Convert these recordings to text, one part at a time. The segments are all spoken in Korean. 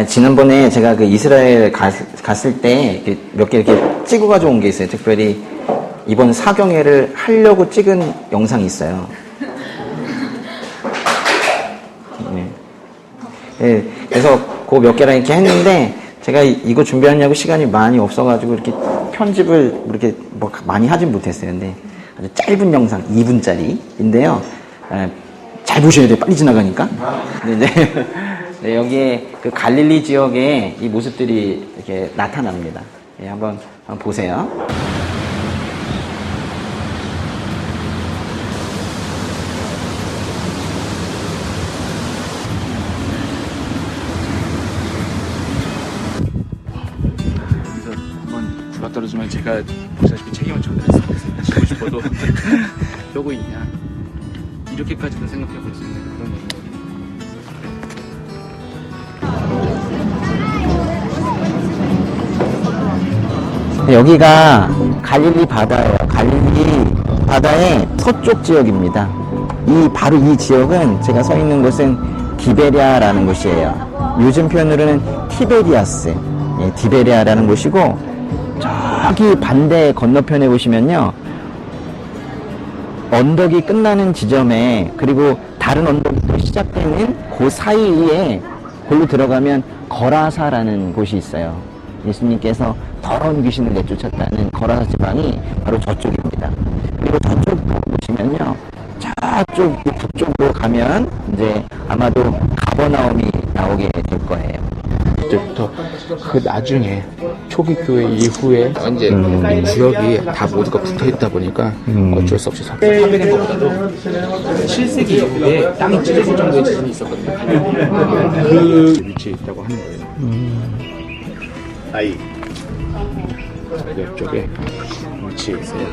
지난번에 제가 그 이스라엘 갔을 때 몇 개 이렇게 찍어 가져온 게 있어요. 특별히 이번 사경회를 하려고 찍은 영상이 있어요. 네, 그래서 그 몇 개랑 이렇게 했는데 제가 이거 준비하느냐고 시간이 많이 없어가지고 이렇게 편집을 이렇게 뭐 많이 하진 못했어요. 근데 아주 짧은 영상 2분짜리인데요. 잘 보셔야 돼요. 빨리 지나가니까. 근데 이제 네, 여기에 그 갈릴리 지역의 이 모습들이 이렇게 나타납니다. 네, 한번 보세요. 떨어지면 제가 보시다시피 책임을 전달했습니다. 하고 싶어도 뼈고 있냐 이렇게까지도 생각해볼 수 있는 그런 얘기입니다. 여기가 갈릴리 바다예요. 갈릴리 바다의 서쪽 지역입니다. 바로 이 지역은 제가 서 있는 곳은 디베리아라는 곳이에요. 요즘 표현으로는 티베리아스, 디베리아라는 곳이고 저기 반대 건너편에 보시면요, 언덕이 끝나는 지점에 그리고 다른 언덕이 또 시작되는 그 사이에 골로 들어가면 거라사라는 곳이 있어요. 예수님께서 더러운 귀신을 내쫓았다는 거라사 지방이 바로 저쪽입니다. 그리고 저쪽 보시면요, 저쪽 북쪽으로 가면 이제 아마도 가버나움이 나오게 될 거예요. 그때부터 그 나중에 초기 교회 이후에 이제 이 구역이 다 모두가 붙어 있다 보니까 어쩔 수 없이 파괴된 것보다도 7세기 이후에 땅이 찢어질 정도의 지진이 있었거든요. 그 위치에 있다고 하는 거예요. 아이 이쪽에 위치해 있어요.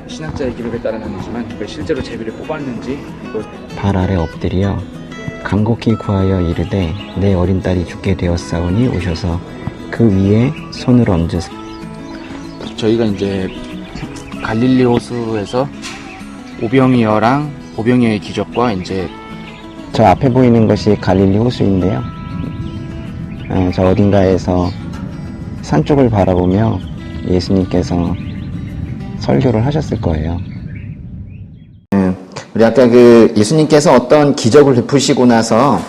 신학자의 기록에 따르는 거지만 그걸 실제로 제비를 뽑았는지 발 아래 엎드려 간곡히 구하여 이르되 내 어린 딸이 죽게 되었사오니 오셔서 그 위에 손을 얹으사. 저희가 이제 갈릴리 호수에서 오병이어의 기적과 이제 저 앞에 보이는 것이 갈릴리 호수인데요. 저 어딘가에서 산 쪽을 바라보며 예수님께서 설교를 하셨을 거예요. 우리 아까 그 예수님께서 어떤 기적을 베푸시고 나서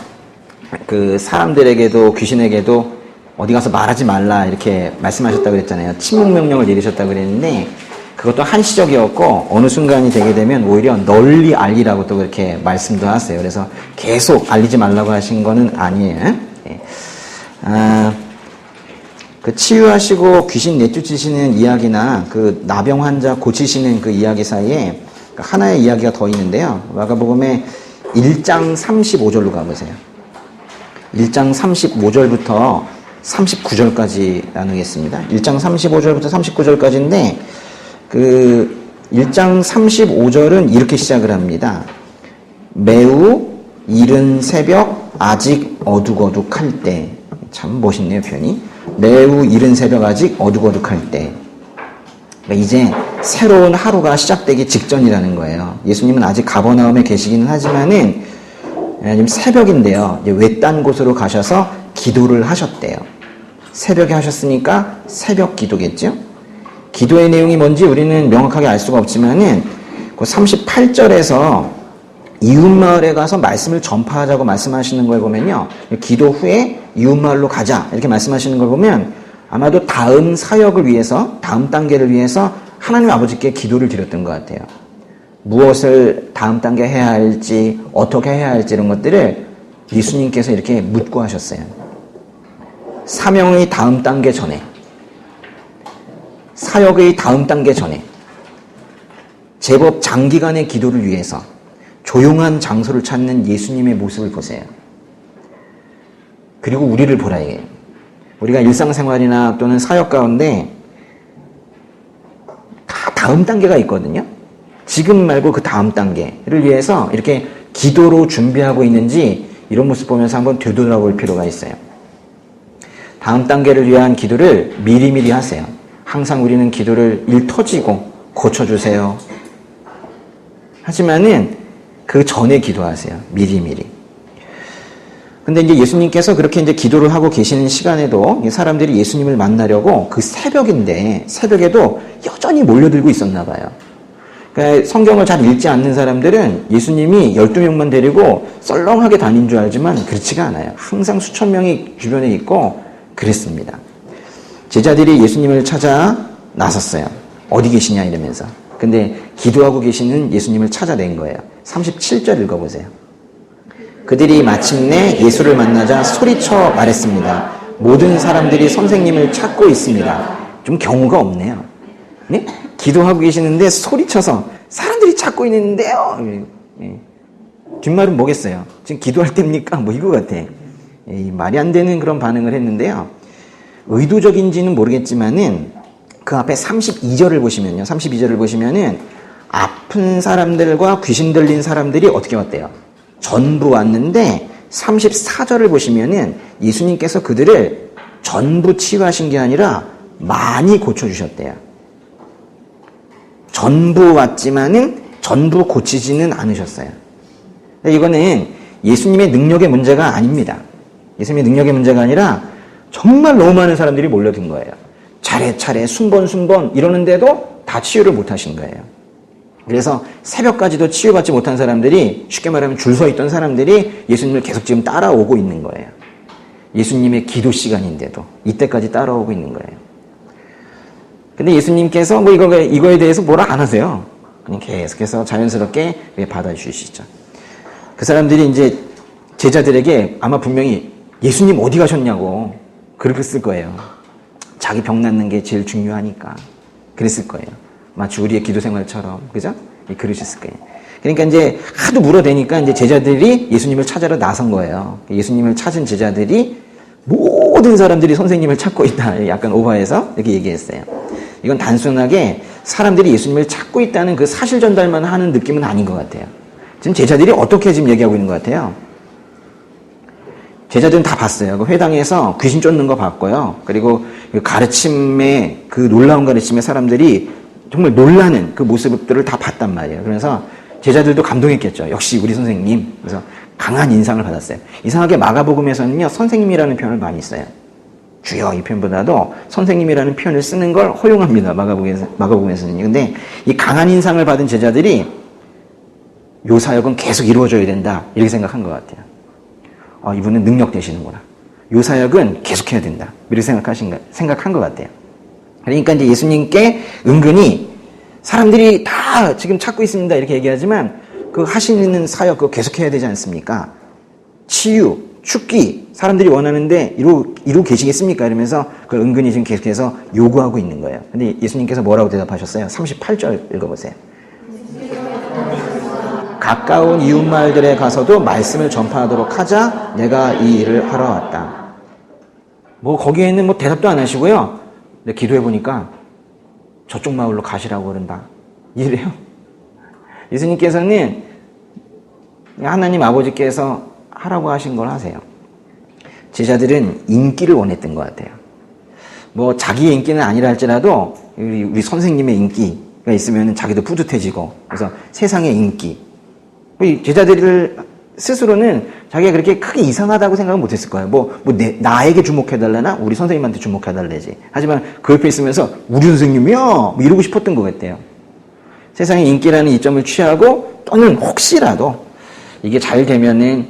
그 사람들에게도 귀신에게도 어디 가서 말하지 말라 이렇게 말씀하셨다고 그랬잖아요. 침묵 명령을 내리셨다고 그랬는데 그것도 한시적이었고 어느 순간이 되게 되면 오히려 널리 알리라고 또 그렇게 말씀도 하세요. 그래서 계속 알리지 말라고 하신 거는 아니에요. 그 치유하시고 귀신 내쫓으시는 이야기나 그 나병 환자 고치시는 그 이야기 사이에 하나의 이야기가 더 있는데요. 마가복음의 1장 35절로 가보세요. 1장 35절부터 39절까지 나누겠습니다. 1장 35절부터 39절까지인데 그 1장 35절은 이렇게 시작을 합니다. 매우 이른 새벽 아직 어둑어둑할 때. 참 멋있네요, 표현이. 매우 이른 새벽 아직 어둑어둑할 때. 그러니까 이제 새로운 하루가 시작되기 직전이라는 거예요. 예수님은 아직 가버나움에 계시기는 하지만은 지금 새벽인데요. 이제 외딴 곳으로 가셔서 기도를 하셨대요. 새벽에 하셨으니까 새벽 기도겠죠? 기도의 내용이 뭔지 우리는 명확하게 알 수가 없지만은 그 38절에서 이웃마을에 가서 말씀을 전파하자고 말씀하시는 걸 보면요. 기도 후에 이웃마을로 가자 이렇게 말씀하시는 걸 보면 아마도 다음 사역을 위해서 다음 단계를 위해서 하나님 아버지께 기도를 드렸던 것 같아요. 무엇을 다음 단계 해야 할지 어떻게 해야 할지 이런 것들을 예수님께서 이렇게 묻고 하셨어요. 사명의 다음 단계 전에 사역의 다음 단계 전에 제법 장기간의 기도를 위해서 조용한 장소를 찾는 예수님의 모습을 보세요. 그리고 우리를 보라 이게. 우리가 일상생활이나 또는 사역 가운데 다 다음 단계가 있거든요. 지금 말고 그 다음 단계를 위해서 이렇게 기도로 준비하고 있는지 이런 모습 보면서 한번 되돌아볼 필요가 있어요. 다음 단계를 위한 기도를 미리미리 하세요. 항상 우리는 기도를 일 터지고 고쳐주세요. 하지만은 그 전에 기도하세요. 미리미리. 근데 이제 예수님께서 그렇게 이제 기도를 하고 계시는 시간에도 사람들이 예수님을 만나려고 그 새벽인데 새벽에도 여전히 몰려들고 있었나 봐요. 그러니까 성경을 잘 읽지 않는 사람들은 예수님이 12명만 데리고 썰렁하게 다닌 줄 알지만 그렇지가 않아요. 항상 수천 명이 주변에 있고 그랬습니다. 제자들이 예수님을 찾아 나섰어요. 어디 계시냐 이러면서. 근데 기도하고 계시는 예수님을 찾아낸 거예요. 37절 읽어보세요. 그들이 마침내 예수를 만나자 소리쳐 말했습니다. 모든 사람들이 선생님을 찾고 있습니다. 좀 경우가 없네요. 네? 기도하고 계시는데 소리쳐서 사람들이 찾고 있는데요. 예. 뒷말은 뭐겠어요? 지금 기도할 때입니까? 뭐 이거 같아. 말이 안 되는 그런 반응을 했는데요. 의도적인지는 모르겠지만은 그 앞에 32절을 보시면요. 32절을 보시면은 아픈 사람들과 귀신 들린 사람들이 어떻게 왔대요? 전부 왔는데 34절을 보시면은 예수님께서 그들을 전부 치유하신 게 아니라 많이 고쳐주셨대요. 전부 왔지만은 전부 고치지는 않으셨어요. 이거는 예수님의 능력의 문제가 아닙니다. 예수님의 능력의 문제가 아니라 정말 너무 많은 사람들이 몰려든 거예요. 차례차례 순번 이러는데도 다 치유를 못하신 거예요. 그래서 새벽까지도 치유받지 못한 사람들이 쉽게 말하면 줄 서 있던 사람들이 예수님을 계속 지금 따라오고 있는 거예요. 예수님의 기도 시간인데도 이때까지 따라오고 있는 거예요. 근데 예수님께서 뭐 이거에 대해서 뭐라 안 하세요. 그냥 계속해서 자연스럽게 받아주시죠. 그 사람들이 이제 제자들에게 아마 분명히 예수님 어디 가셨냐고 그렇게 쓸 거예요. 자기 병 낫는 게 제일 중요하니까 그랬을 거예요. 마치 우리의 기도 생활처럼, 그죠? 그러셨을 거예요. 그러니까 이제 하도 물어대니까 이제 제자들이 예수님을 찾아러 나선 거예요. 예수님을 찾은 제자들이 모든 사람들이 선생님을 찾고 있다. 약간 오버해서 이렇게 얘기했어요. 이건 단순하게 사람들이 예수님을 찾고 있다는 그 사실 전달만 하는 느낌은 아닌 것 같아요. 지금 제자들이 어떻게 지금 얘기하고 있는 것 같아요? 제자들은 다 봤어요. 그 회당에서 귀신 쫓는 거 봤고요. 그리고 그 가르침에, 그 놀라운 가르침에 사람들이 정말 놀라는 그 모습들을 다 봤단 말이에요. 그래서 제자들도 감동했겠죠. 역시 우리 선생님. 그래서 강한 인상을 받았어요. 이상하게 마가복음에서는요, 선생님이라는 표현을 많이 써요. 주여 이 표현보다도 선생님이라는 표현을 쓰는 걸 허용합니다. 마가복음에서는요. 근데 이 강한 인상을 받은 제자들이 요 사역은 계속 이루어져야 된다. 이렇게 생각한 것 같아요. 이분은 능력 되시는구나. 요 사역은 계속해야 된다. 이렇게 생각한 것 같아요. 그러니까 이제 예수님께 은근히 사람들이 다 지금 찾고 있습니다. 이렇게 얘기하지만 그 하시는 사역 그거 계속해야 되지 않습니까? 치유, 축기, 사람들이 원하는데 이루고 계시겠습니까? 이러면서 그걸 은근히 지금 계속해서 요구하고 있는 거예요. 근데 예수님께서 뭐라고 대답하셨어요? 38절 읽어보세요. 가까운 이웃마을들에 가서도 말씀을 전파하도록 하자 내가 이 일을 하러 왔다. 뭐 거기에는 뭐 대답도 안 하시고요. 근데 기도해보니까 저쪽 마을로 가시라고 그런다. 이래요. 예수님께서는 하나님 아버지께서 하라고 하신 걸 하세요. 제자들은 인기를 원했던 것 같아요. 뭐 자기의 인기는 아니라 할지라도 우리 선생님의 인기가 있으면 자기도 뿌듯해지고 그래서 세상의 인기. 제자들을 스스로는 자기가 그렇게 크게 이상하다고 생각은 못했을 거예요. 나에게 주목해달라나 우리 선생님한테 주목해달래지. 하지만 그 옆에 있으면서 우리 선생님이요? 뭐 이러고 싶었던 것 같아요. 세상의 인기라는 이점을 취하고 또는 혹시라도 이게 잘 되면은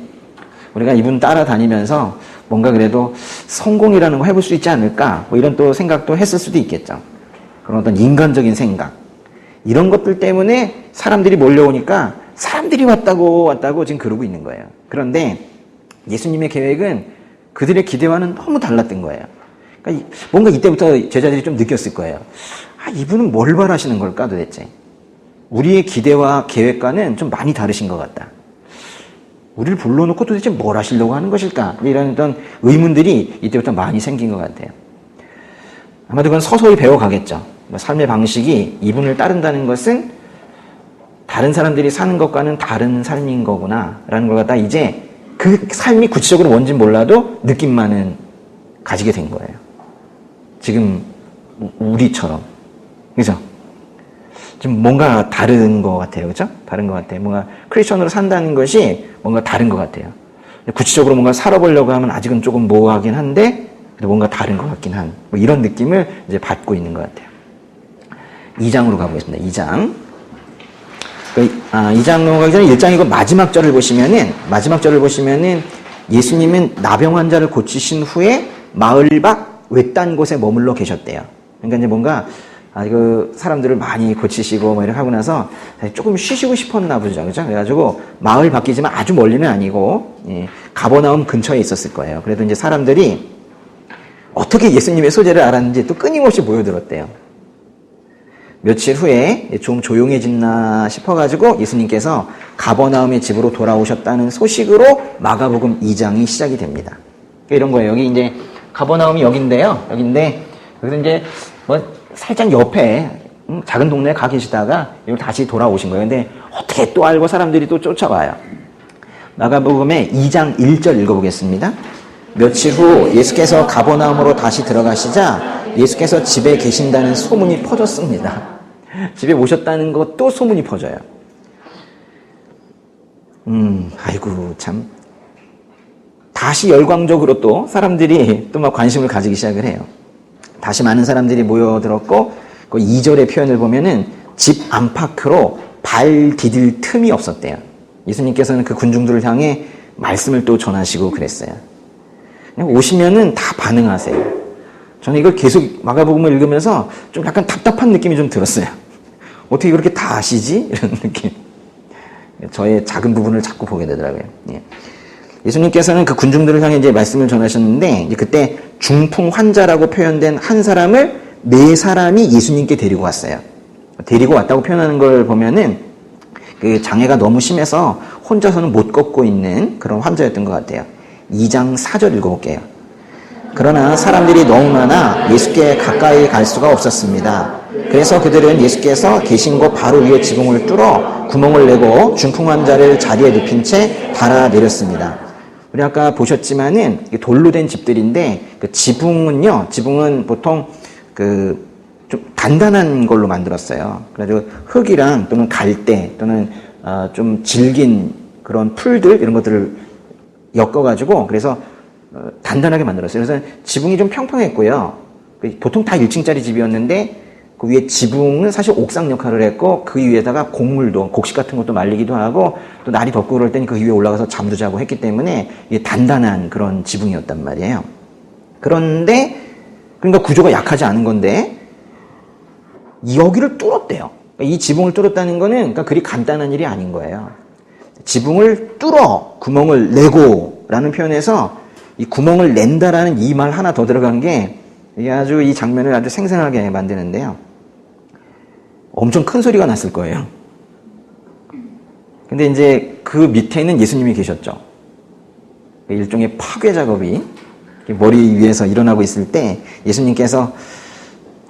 우리가 이분 따라다니면서 뭔가 그래도 성공이라는 거 해볼 수 있지 않을까? 뭐 이런 또 생각도 했을 수도 있겠죠. 그런 어떤 인간적인 생각. 이런 것들 때문에 사람들이 몰려오니까 사람들이 왔다고 지금 그러고 있는 거예요. 그런데 예수님의 계획은 그들의 기대와는 너무 달랐던 거예요. 그러니까 뭔가 이때부터 제자들이 좀 느꼈을 거예요. 이분은 뭘 바라시는 걸까 도대체? 우리의 기대와 계획과는 좀 많이 다르신 것 같다. 우리를 불러놓고 도대체 뭘 하시려고 하는 것일까? 이런 어떤 의문들이 이때부터 많이 생긴 것 같아요. 아마도 그건 서서히 배워가겠죠. 삶의 방식이 이분을 따른다는 것은 다른 사람들이 사는 것과는 다른 삶인 거구나 라는 걸 갖다 이제 그 삶이 구체적으로 뭔지 몰라도 느낌만은 가지게 된 거예요. 지금 우리처럼. 그죠? 좀 뭔가 다른 것 같아요. 그죠? 다른 것 같아요. 뭔가 크리스천으로 산다는 것이 뭔가 다른 것 같아요. 구체적으로 뭔가 살아보려고 하면 아직은 조금 모호하긴 한데, 그래도 뭔가 다른 것 같긴 한, 뭐 이런 느낌을 이제 받고 있는 것 같아요. 2장으로 가보겠습니다. 2장. 2장 넘어가기 전에 1장이고 마지막 절을 보시면은 예수님은 나병 환자를 고치신 후에 마을 밖 외딴 곳에 머물러 계셨대요. 그러니까 이제 뭔가 사람들을 많이 고치시고 뭐 이렇게 하고 나서 조금 쉬시고 싶었나 보죠. 그죠? 그래가지고 마을 밖이지만 아주 멀리는 아니고, 가버나움 근처에 있었을 거예요. 그래도 이제 사람들이 어떻게 예수님의 소재를 알았는지 또 끊임없이 모여들었대요. 며칠 후에 좀 조용해졌나 싶어가지고 예수님께서 가버나움의 집으로 돌아오셨다는 소식으로 마가복음 2장이 시작이 됩니다. 이런 거예요. 여기 이제 가버나움이 여긴데요. 여긴데 여기서 이제 뭐 살짝 옆에 작은 동네에 가 계시다가 여기 다시 돌아오신 거예요. 근데 어떻게 또 알고 사람들이 또 쫓아와요. 마가복음의 2장 1절 읽어보겠습니다. 며칠 후 예수께서 가버나움으로 다시 들어가시자 예수께서 집에 계신다는 소문이 퍼졌습니다. 집에 오셨다는 것도 소문이 퍼져요. 아이고 참. 다시 열광적으로 또 사람들이 또 막 관심을 가지기 시작을 해요. 다시 많은 사람들이 모여들었고, 그 2절의 표현을 보면은 집 안팎으로 발 디딜 틈이 없었대요. 예수님께서는 그 군중들을 향해 말씀을 또 전하시고 그랬어요. 그냥 오시면은 다 반응하세요. 저는 이걸 계속 마가복음을 읽으면서 좀 약간 답답한 느낌이 좀 들었어요. 어떻게 그렇게 다 아시지? 이런 느낌. 저의 작은 부분을 자꾸 보게 되더라고요. 예수님께서는 그 군중들을 향해 이제 말씀을 전하셨는데, 이제 그때 중풍 환자라고 표현된 한 사람을 4사람이 예수님께 데리고 왔어요. 데리고 왔다고 표현하는 걸 보면은 그 장애가 너무 심해서 혼자서는 못 걷고 있는 그런 환자였던 것 같아요. 2장 4절 읽어볼게요. 그러나 사람들이 너무 많아 예수께 가까이 갈 수가 없었습니다. 그래서 그들은 예수께서 계신 곳 바로 위에 지붕을 뚫어 구멍을 내고 중풍 환자를 자리에 눕힌 채 달아내렸습니다. 우리 아까 보셨지만은 돌로 된 집들인데, 그 지붕은 보통 좀 단단한 걸로 만들었어요. 그래가지고 흙이랑 또는 갈대 또는 좀 질긴 그런 풀들 이런 것들을 엮어가지고 그래서 단단하게 만들었어요. 그래서 지붕이 좀 평평했고요. 보통 다 1층짜리 집이었는데 그 위에 지붕은 사실 옥상 역할을 했고, 그 위에다가 곡식 같은 것도 말리기도 하고, 또 날이 덥고 그럴 때는 그 위에 올라가서 잠도 자고 했기 때문에 이게 단단한 그런 지붕이었단 말이에요. 그런데 그러니까 구조가 약하지 않은 건데 여기를 뚫었대요. 이 지붕을 뚫었다는 거는 그러니까 그리 간단한 일이 아닌 거예요. 지붕을 뚫어 구멍을 내고 라는 표현에서 이 구멍을 낸다라는 이 말 하나 더 들어간 게 이게 아주 이 장면을 아주 생생하게 만드는데요. 엄청 큰 소리가 났을 거예요. 근데 이제 그 밑에는 예수님이 계셨죠. 일종의 파괴 작업이 머리 위에서 일어나고 있을 때 예수님께서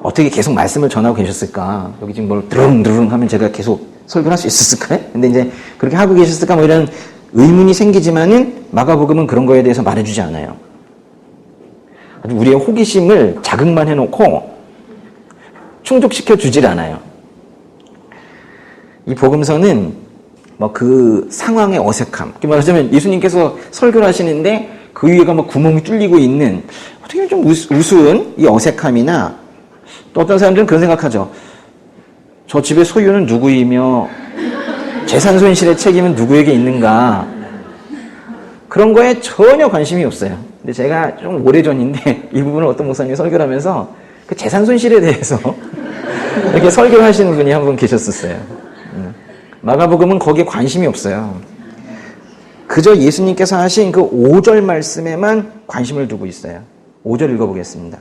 어떻게 계속 말씀을 전하고 계셨을까? 여기 지금 뭘 드릉드릉 하면 제가 계속 설교를 할 수 있었을까요? 근데 이제 그렇게 하고 계셨을까? 뭐 이런 의문이 생기지만은 마가복음은 그런 거에 대해서 말해주지 않아요. 아주 우리의 호기심을 자극만 해놓고 충족시켜 주질 않아요. 이 복음서는 뭐 그 상황의 어색함, 말하자면 예수님께서 설교를 하시는데 그 위에가 막 구멍이 뚫리고 있는 어떻게 좀 우스운 이 어색함이나, 또 어떤 사람들은 그런 생각하죠. 저 집의 소유는 누구이며 재산 손실의 책임은 누구에게 있는가, 그런 거에 전혀 관심이 없어요. 근데 제가 좀 오래전인데 이 부분을 어떤 목사님이 설교를 하면서 그 재산 손실에 대해서 이렇게 설교를 하시는 분이 한 분 계셨었어요. 마가복음은 거기에 관심이 없어요. 그저 예수님께서 하신 그 5절 말씀에만 관심을 두고 있어요. 5절 읽어보겠습니다.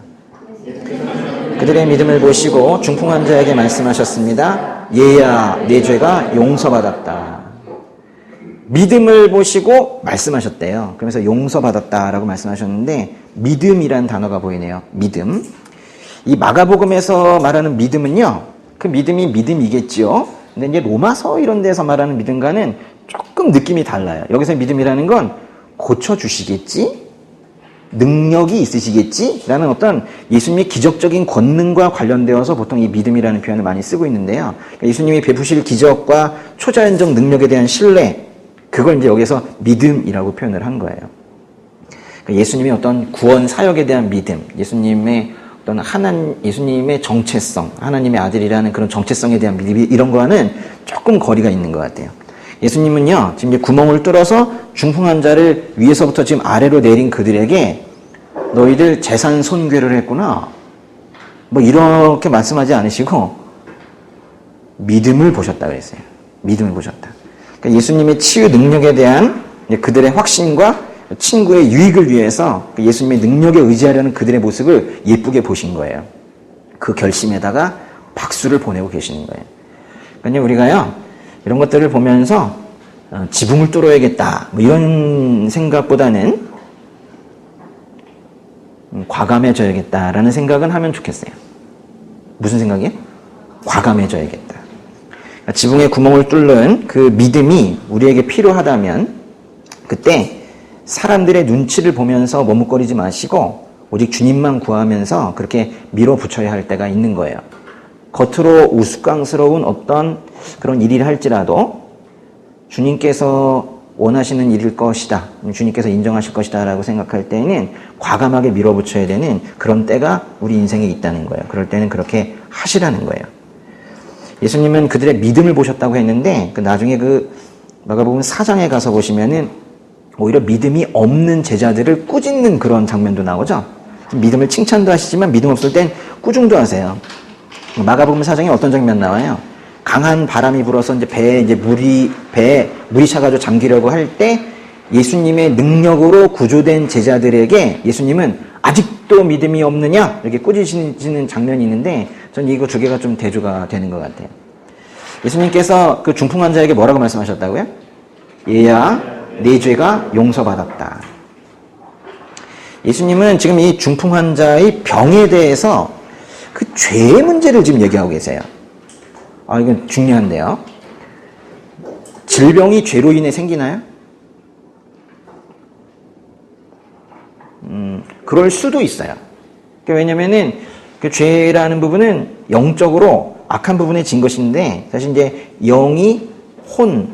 그들의 믿음을 보시고 중풍 환자에게 말씀하셨습니다. 얘야, 내 죄가 용서받았다. 믿음을 보시고 말씀하셨대요. 그러면서 용서받았다라고 말씀하셨는데, 믿음이란 단어가 보이네요. 믿음. 이 마가복음에서 말하는 믿음은요, 그 믿음이 믿음이겠죠. 근데 이제 로마서 이런 데서 말하는 믿음과는 조금 느낌이 달라요. 여기서 믿음이라는 건 고쳐주시겠지? 능력이 있으시겠지라는 어떤 예수님의 기적적인 권능과 관련되어서 보통 이 믿음이라는 표현을 많이 쓰고 있는데요. 그러니까 예수님이 베푸실 기적과 초자연적 능력에 대한 신뢰, 그걸 이제 여기서 믿음이라고 표현을 한 거예요. 그러니까 예수님의 어떤 구원 사역에 대한 믿음, 예수님의 어떤 예수님의 정체성, 하나님의 아들이라는 그런 정체성에 대한 믿음, 이런 거와는 조금 거리가 있는 것 같아요. 예수님은요, 지금 이제 구멍을 뚫어서 중풍한 자를 위에서부터 지금 아래로 내린 그들에게 너희들 재산 손괴를 했구나. 뭐 이렇게 말씀하지 않으시고 믿음을 보셨다 그랬어요. 믿음을 보셨다. 그러니까 예수님의 치유 능력에 대한 그들의 확신과 친구의 유익을 위해서 예수님의 능력에 의지하려는 그들의 모습을 예쁘게 보신 거예요. 그 결심에다가 박수를 보내고 계시는 거예요. 그러니까 우리가요, 이런 것들을 보면서 지붕을 뚫어야겠다 뭐 이런 생각보다는 과감해져야겠다라는 생각은 하면 좋겠어요. 무슨 생각이에요? 과감해져야겠다. 그러니까 지붕에 구멍을 뚫는 그 믿음이 우리에게 필요하다면 그때 사람들의 눈치를 보면서 머뭇거리지 마시고 오직 주님만 구하면서 그렇게 밀어붙여야 할 때가 있는 거예요. 겉으로 우스꽝스러운 어떤 그런 일을 할지라도 주님께서 원하시는 일일 것이다, 주님께서 인정하실 것이다 라고 생각할 때는 과감하게 밀어붙여야 되는 그런 때가 우리 인생에 있다는 거예요. 그럴 때는 그렇게 하시라는 거예요. 예수님은 그들의 믿음을 보셨다고 했는데 나중에 마가복음 4장에 가서 보시면은 오히려 믿음이 없는 제자들을 꾸짖는 그런 장면도 나오죠. 믿음을 칭찬도 하시지만 믿음 없을 땐 꾸중도 하세요. 마가복음 4장에 어떤 장면 나와요? 강한 바람이 불어서 이제 배에 물이 차가지고 잠기려고 할 때 예수님의 능력으로 구조된 제자들에게 예수님은 아직도 믿음이 없느냐? 이렇게 꾸짖으시는 장면이 있는데 전 이거 두 개가 좀 대조가 되는 것 같아요. 예수님께서 그 중풍 환자에게 뭐라고 말씀하셨다고요? 얘야, 내 죄가 용서받았다. 예수님은 지금 이 중풍 환자의 병에 대해서 그 죄의 문제를 지금 얘기하고 계세요. 이건 중요한데요. 질병이 죄로 인해 생기나요? 그럴 수도 있어요. 왜냐면은 그 죄라는 부분은 영적으로 악한 부분에 진 것인데 사실 이제 영이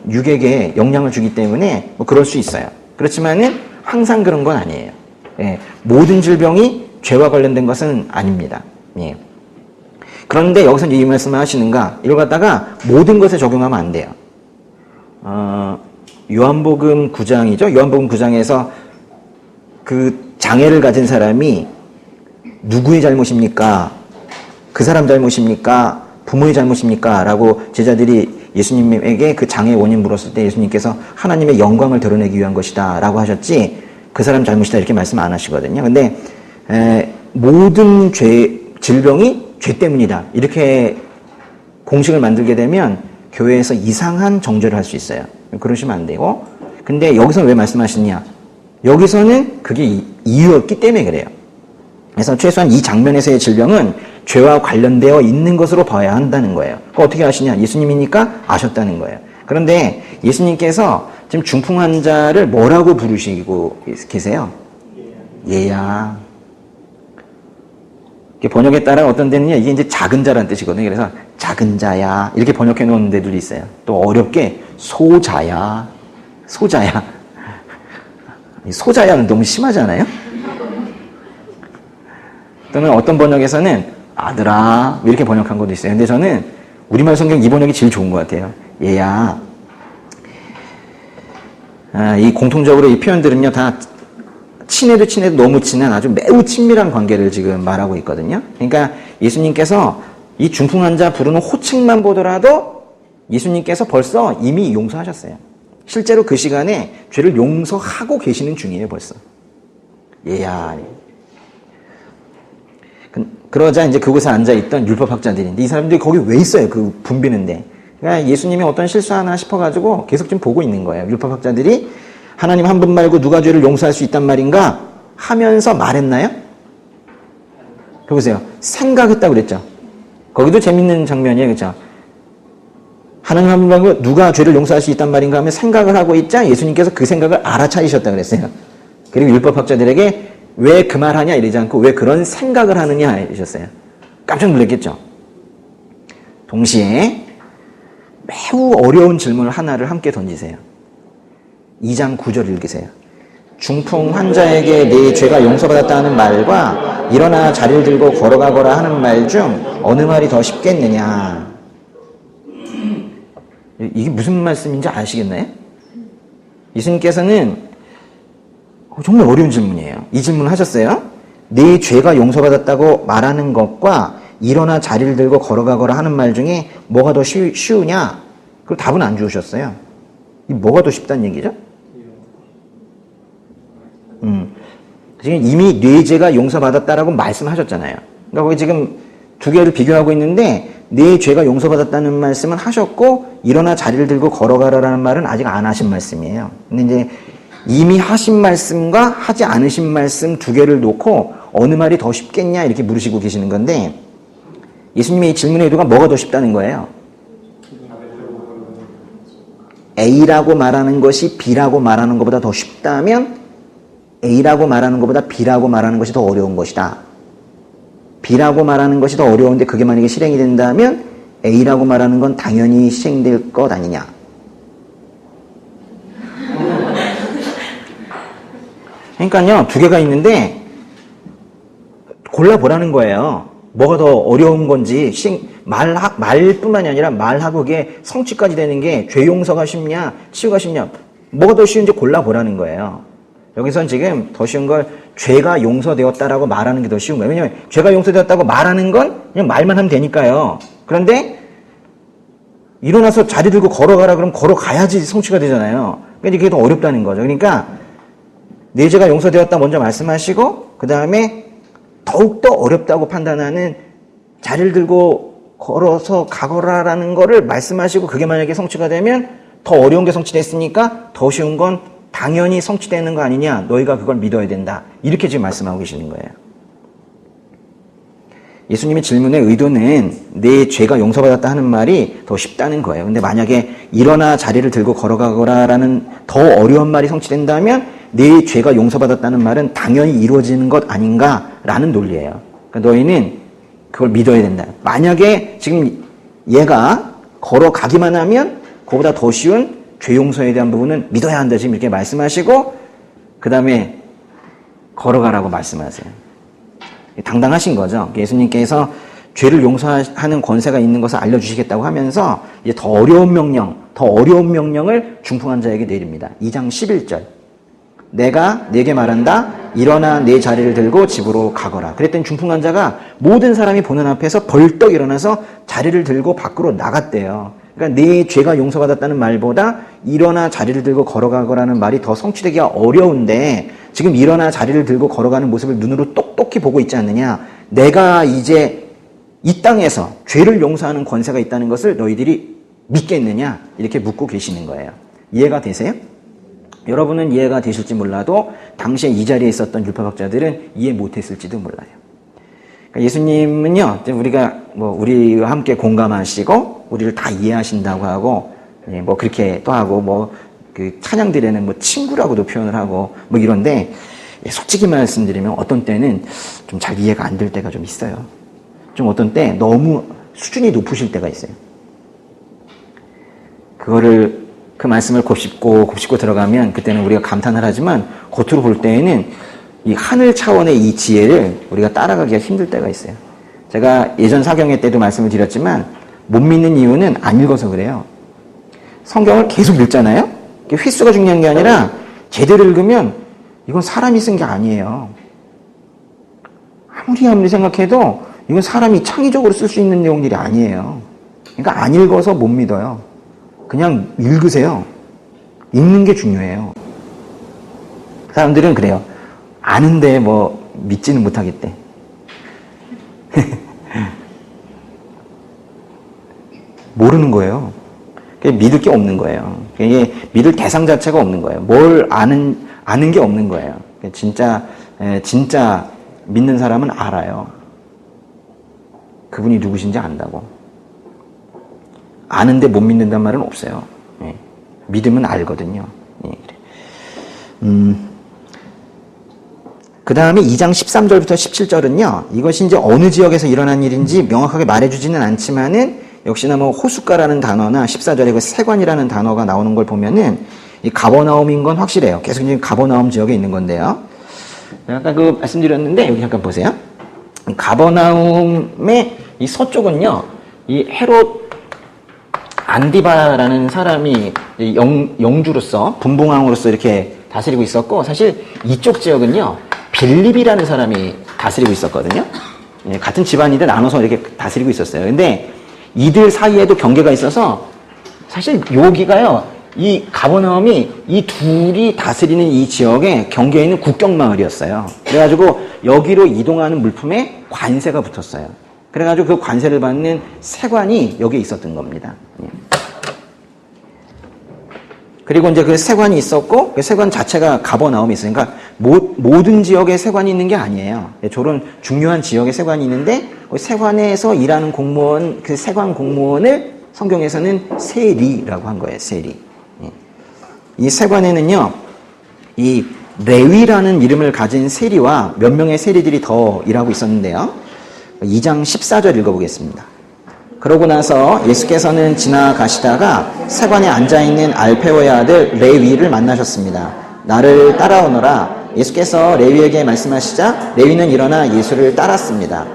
육에게 영향을 주기 때문에 뭐 그럴 수 있어요. 그렇지만은 항상 그런 건 아니에요. 예, 모든 질병이 죄와 관련된 것은 아닙니다. 예. 그런데 여기서 이제 이 말씀을 하시는가? 이걸 갖다가 모든 것에 적용하면 안 돼요. 요한복음 9장이죠. 요한복음 9장에서 그 장애를 가진 사람이 누구의 잘못입니까? 그 사람 잘못입니까? 부모의 잘못입니까? 라고 제자들이 예수님에게 그 장애의 원인 물었을 때 예수님께서 하나님의 영광을 드러내기 위한 것이다 라고 하셨지 그 사람 잘못이다 이렇게 말씀 안 하시거든요. 근데 모든 질병이 죄 때문이다 이렇게 공식을 만들게 되면 교회에서 이상한 정죄를 할 수 있어요. 그러시면 안 되고, 근데 여기서 왜 말씀하시냐? 여기서는 그게 이유였기 때문에 그래요. 그래서 최소한 이 장면에서의 질병은 죄와 관련되어 있는 것으로 봐야 한다는 거예요. 그거 어떻게 아시냐? 예수님이니까 아셨다는 거예요. 그런데 예수님께서 지금 중풍 환자를 뭐라고 부르시고 계세요? 얘야. 번역에 따라 어떤 데는요, 이게 이제 작은 자라는 뜻이거든요. 그래서 작은 자야. 이렇게 번역해 놓은 데들도 있어요. 또 어렵게 소자야. 소자야. 소자야는 너무 심하지 않아요? 또는 어떤 번역에서는 아들아 이렇게 번역한 것도 있어요. 근데 저는 우리말 성경 이 번역이 제일 좋은 것 같아요. 얘야. 이 공통적으로 이 표현들은요 다 친해도 너무 친한 아주 매우 친밀한 관계를 지금 말하고 있거든요. 그러니까 예수님께서 이 중풍 환자 부르는 호칭만 보더라도 예수님께서 벌써 이미 용서하셨어요. 실제로 그 시간에 죄를 용서하고 계시는 중이에요, 벌써. 얘야. 그러자 이제 그곳에 앉아있던 율법학자들인데 이 사람들이 거기 왜 있어요? 그 붐비는데. 그러니까 예수님이 어떤 실수하나 싶어가지고 계속 좀 보고 있는 거예요. 율법학자들이 하나님 한 분 말고 누가 죄를 용서할 수 있단 말인가 하면서 말했나요? 보세요. 생각했다고 그랬죠. 거기도 재밌는 장면이에요. 그렇죠? 하나님 한 분 말고 누가 죄를 용서할 수 있단 말인가 하면 생각을 하고 있자 예수님께서 그 생각을 알아차리셨다고 그랬어요. 그리고 율법학자들에게 왜 그 말 하냐 이러지 않고 왜 그런 생각을 하느냐 이러셨어요. 깜짝 놀랐겠죠. 동시에 매우 어려운 질문을 하나를 함께 던지세요. 2장 9절 읽으세요. 중풍 환자에게 네 죄가 용서받았다는 말과 일어나 자리를 들고 걸어가거라 하는 말 중 어느 말이 더 쉽겠느냐. 이게 무슨 말씀인지 아시겠나요? 예수님께서는 정말 어려운 질문이에요. 이 질문을 하셨어요. 네 죄가 용서받았다고 말하는 것과 일어나 자리를 들고 걸어가거라 하는 말 중에 뭐가 더 쉬우냐? 그럼 답은 안 주셨어요. 이 뭐가 더 쉽다는 얘기죠? 지금 이미 네 죄가 용서받았다라고 말씀하셨잖아요. 그러니까 거기 지금 두 개를 비교하고 있는데 네 죄가 용서받았다는 말씀은 하셨고 일어나 자리를 들고 걸어가라라는 말은 아직 안 하신 말씀이에요. 근데 이제 이미 하신 말씀과 하지 않으신 말씀 두 개를 놓고 어느 말이 더 쉽겠냐 이렇게 물으시고 계시는 건데 예수님의 이 질문의 의도가 뭐가 더 쉽다는 거예요? A라고 말하는 것이 B라고 말하는 것보다 더 쉽다면 A라고 말하는 것보다 B라고 말하는 것이 더 어려운 것이다. B라고 말하는 것이 더 어려운데 그게 만약에 실행이 된다면 A라고 말하는 건 당연히 실행될 것 아니냐. 그러니까요, 두 개가 있는데 골라보라는 거예요. 뭐가 더 어려운 건지 말뿐만이 아니라 말하고 그게 성취까지 되는 게 죄 용서가 쉽냐 치유가 쉽냐 뭐가 더 쉬운지 골라보라는 거예요. 여기선 지금 더 쉬운 걸 죄가 용서되었다라고 말하는 게 더 쉬운 거예요. 왜냐하면 죄가 용서되었다고 말하는 건 그냥 말만 하면 되니까요. 그런데 일어나서 자리 들고 걸어가라 그러면 걸어가야지 성취가 되잖아요. 그러니까 그게 더 어렵다는 거죠. 그러니까 내 죄가 용서되었다 먼저 말씀하시고 그 다음에 더욱더 어렵다고 판단하는 자리를 들고 걸어서 가거라라는 거를 말씀하시고 그게 만약에 성취가 되면 더 어려운 게 성취됐으니까 더 쉬운 건 당연히 성취되는 거 아니냐. 너희가 그걸 믿어야 된다. 이렇게 지금 말씀하고 계시는 거예요. 예수님의 질문의 의도는 내 죄가 용서받았다 하는 말이 더 쉽다는 거예요. 근데 만약에 일어나 자리를 들고 걸어가거라라는 더 어려운 말이 성취된다면 내 죄가 용서받았다는 말은 당연히 이루어지는 것 아닌가라는 논리예요. 그러니까 너희는 그걸 믿어야 된다. 만약에 지금 얘가 걸어가기만 하면 그보다 더 쉬운 죄 용서에 대한 부분은 믿어야 한다. 지금 이렇게 말씀하시고 그 다음에 걸어가라고 말씀하세요. 당당하신 거죠. 예수님께서 죄를 용서하는 권세가 있는 것을 알려주시겠다고 하면서 이제 더 어려운 명령을 중풍 환자에게 내립니다. 2장 11절. 내가 네게 말한다. 일어나 내 자리를 들고 집으로 가거라. 그랬더니 중풍 환자가 모든 사람이 보는 앞에서 벌떡 일어나서 자리를 들고 밖으로 나갔대요. 그러니까 네 죄가 용서받았다는 말보다 일어나 자리를 들고 걸어가거라는 말이 더 성취되기가 어려운데 지금 일어나 자리를 들고 걸어가는 모습을 눈으로 똑똑히 보고 있지 않느냐. 내가 이제 이 땅에서 죄를 용서하는 권세가 있다는 것을 너희들이 믿겠느냐 이렇게 묻고 계시는 거예요. 이해가 되세요? 여러분은 이해가 되실지 몰라도 당시에 이 자리에 있었던 율법학자들은 이해 못했을지도 몰라요. 그러니까 예수님은요, 우리와 함께 공감하시고 우리를 다 이해하신다고 하고 그렇게 또 하고 그 찬양들에는 친구라고도 표현을 하고 이런데 솔직히 말씀드리면 어떤 때는 좀 잘 이해가 안 될 때가 좀 있어요. 좀 어떤 때 너무 수준이 높으실 때가 있어요. 그 말씀을 곱씹고 들어가면 그때는 우리가 감탄을 하지만 겉으로 볼 때에는 이 하늘 차원의 이 지혜를 우리가 따라가기가 힘들 때가 있어요. 제가 예전 사경회 때도 말씀을 드렸지만 못 믿는 이유는 안 읽어서 그래요. 성경을 계속 읽잖아요. 횟수가 중요한 게 아니라 제대로 읽으면 이건 사람이 쓴 게 아니에요. 아무리 생각해도 이건 사람이 창의적으로 쓸 수 있는 내용들이 아니에요. 그러니까 안 읽어서 못 믿어요. 그냥 읽으세요. 읽는 게 중요해요. 사람들은 그래요. 아는데 믿지는 못하겠대. 모르는 거예요. 믿을 게 없는 거예요. 이게 믿을 대상 자체가 없는 거예요. 뭘 아는 게 없는 거예요. 진짜 믿는 사람은 알아요. 그분이 누구신지 안다고. 아는데 못 믿는단 말은 없어요. 믿으면 알거든요. 그 다음에 2장 13절부터 17절은요, 이것이 이제 어느 지역에서 일어난 일인지 명확하게 말해주지는 않지만은, 역시나 뭐 호숫가라는 단어나 14절에 그 세관이라는 단어가 나오는 걸 보면은, 이 가버나움인 건 확실해요. 계속 지금 가버나움 지역에 있는 건데요. 아까 그 말씀드렸는데, 여기 잠깐 보세요. 가버나움의 이 서쪽은요, 이 헤롯 안디바라는 사람이 영주로서, 분봉왕으로서 이렇게 다스리고 있었고, 사실 이쪽 지역은요, 빌립이라는 사람이 다스리고 있었거든요. 예, 같은 집안인데 나눠서 이렇게 다스리고 있었어요. 근데 이들 사이에도 경계가 있어서 사실 여기가요, 이 가버나움이 이 둘이 다스리는 이 지역에 경계에 있는 국경마을이었어요. 그래가지고 여기로 이동하는 물품에 관세가 붙었어요. 그래가지고 그 관세를 받는 세관이 여기에 있었던 겁니다. 예. 그리고 이제 그 세관이 있었고, 그 세관 자체가 가버나움이 있어요. 그러니까 모든 지역에 세관이 있는 게 아니에요. 저런 중요한 지역에 세관이 있는데, 그 세관에서 일하는 공무원, 그 세관 공무원을 성경에서는 세리라고 한 거예요. 세리. 이 세관에는요, 이 레위라는 이름을 가진 세리와 몇 명의 세리들이 더 일하고 있었는데요. 2장 14절 읽어보겠습니다. 그러고 나서 예수께서는 지나가시다가 세관에 앉아있는 알페오의 아들 레위를 만나셨습니다. 나를 따라오너라. 예수께서 레위에게 말씀하시자 레위는 일어나 예수를 따랐습니다.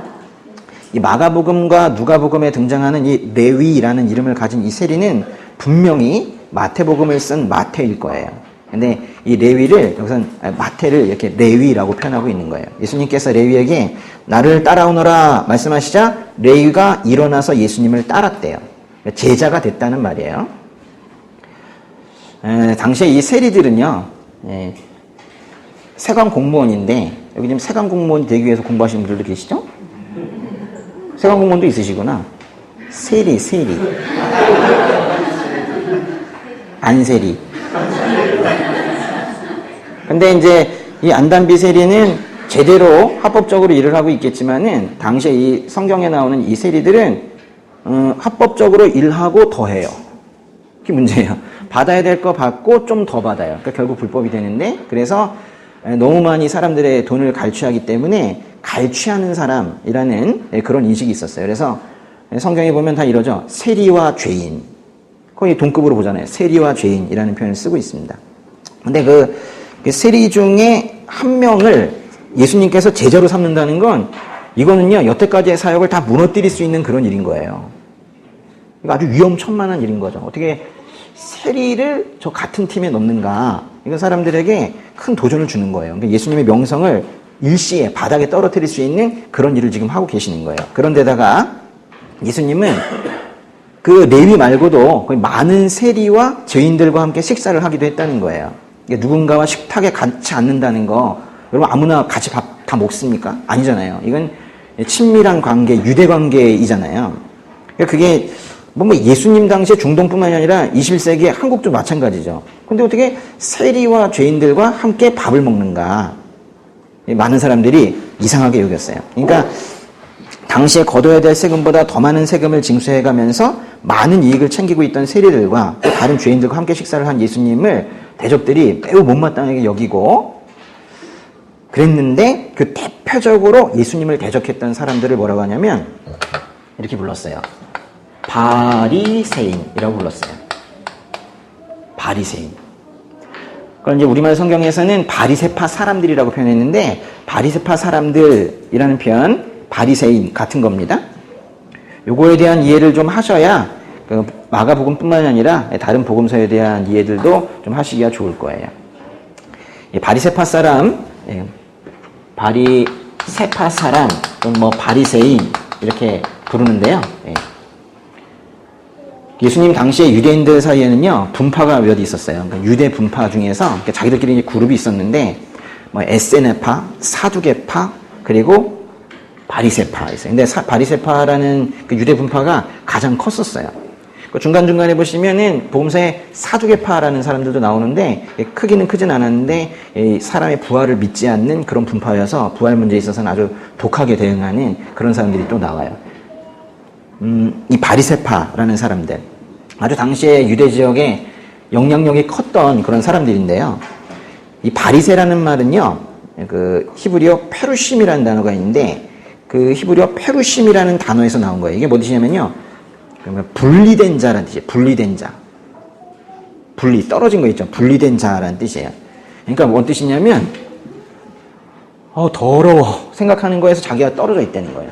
이 마가복음과 누가복음에 등장하는 이 레위라는 이름을 가진 이 세리는 분명히 마태복음을 쓴 마태일 거예요. 근데 이 레위를 여기서는 마태를 이렇게 레위라고 표현하고 있는 거예요. 예수님께서 레위에게 나를 따라오너라 말씀하시자 레위가 일어나서 예수님을 따랐대요. 제자가 됐다는 말이에요. 당시에 이 세리들은요, 세관 공무원인데, 여기 지금 세관 공무원이 되기 위해서 공부하시는 분들도 계시죠? 세관 공무원도 있으시구나. 세리. 안세리. 근데 이제 이 안단비 세리는 제대로 합법적으로 일을 하고 있겠지만은, 당시에 이 성경에 나오는 이 세리들은, 합법적으로 일하고 더 해요. 그게 문제예요. 받아야 될 거 받고 좀 더 받아요. 그러니까 결국 불법이 되는데, 그래서 너무 많이 사람들의 돈을 갈취하기 때문에 갈취하는 사람이라는 그런 인식이 있었어요. 그래서 성경에 보면 다 이러죠. 세리와 죄인. 거의 동급으로 보잖아요. 세리와 죄인이라는 표현을 쓰고 있습니다. 근데 그 세리 중에 한 명을 예수님께서 제자로 삼는다는 건, 이거는요, 여태까지의 사역을 다 무너뜨릴 수 있는 그런 일인 거예요. 이거 아주 위험천만한 일인 거죠. 어떻게 세리를 저 같은 팀에 넣는가. 이건 사람들에게 큰 도전을 주는 거예요. 그러니까 예수님의 명성을 일시에 바닥에 떨어뜨릴 수 있는 그런 일을 지금 하고 계시는 거예요. 그런데다가 예수님은 그 레위 말고도 거의 많은 세리와 죄인들과 함께 식사를 하기도 했다는 거예요. 그러니까 누군가와 식탁에 같이 앉는다는 거, 여러분 아무나 같이 밥 다 먹습니까? 아니잖아요. 이건 친밀한 관계, 유대 관계이잖아요. 그러니까 그게 뭔가 예수님 당시에 중동뿐만이 아니라 21세기의 한국도 마찬가지죠. 근데 어떻게 세리와 죄인들과 함께 밥을 먹는가? 많은 사람들이 이상하게 여겼어요. 그러니까 당시에 거둬야 될 세금보다 더 많은 세금을 징수해가면서 많은 이익을 챙기고 있던 세리들과 또 다른 죄인들과 함께 식사를 한 예수님을 대적들이 매우 못마땅하게 여기고 그랬는데, 그 대표적으로 예수님을 대적했던 사람들을 뭐라고 하냐면 이렇게 불렀어요. 바리새인이라고 불렀어요. 바리새인. 그걸 이제 우리말 성경에서는 바리새파 사람들이라고 표현했는데, 바리새파 사람들이라는 표현, 바리새인 같은 겁니다. 요거에 대한 이해를 좀 하셔야 그 마가복음뿐만 아니라 다른 복음서에 대한 이해들도 좀 하시기가 좋을 거예요. 바리새파 사람, 바리새파 사람, 또는 뭐 바리새인 이렇게 부르는데요. 예수님 당시에 유대인들 사이에는요, 분파가 몇 있었어요. 그러니까 유대 분파 중에서 자기들끼리 그룹이 있었는데, 뭐 에세네파, 사두개파, 그리고 바리새파 있어요. 근데 바리새파라는 그 유대 분파가 가장 컸었어요. 그 중간중간에 보시면은 복음서에 사두개파라는 사람들도 나오는데, 크기는 크진 않았는데 사람의 부활을 믿지 않는 그런 분파여서 부활 문제에 있어서는 아주 독하게 대응하는 그런 사람들이 또 나와요. 이 바리새파라는 사람들, 아주 당시에 유대 지역에 영향력이 컸던 그런 사람들인데요. 이 바리새라는 말은요, 그 히브리어 페루심이라는 단어가 있는데 그 히브리어 페루심이라는 단어에서 나온 거예요. 이게 뭐지냐면요. 그러면 분리된 자라는 뜻이에요. 분리된 자. 분리, 떨어진 거 있죠. 분리된 자라는 뜻이에요. 그러니까 뭔 뜻이냐면 더러워 생각하는 거에서 자기가 떨어져 있다는 거예요.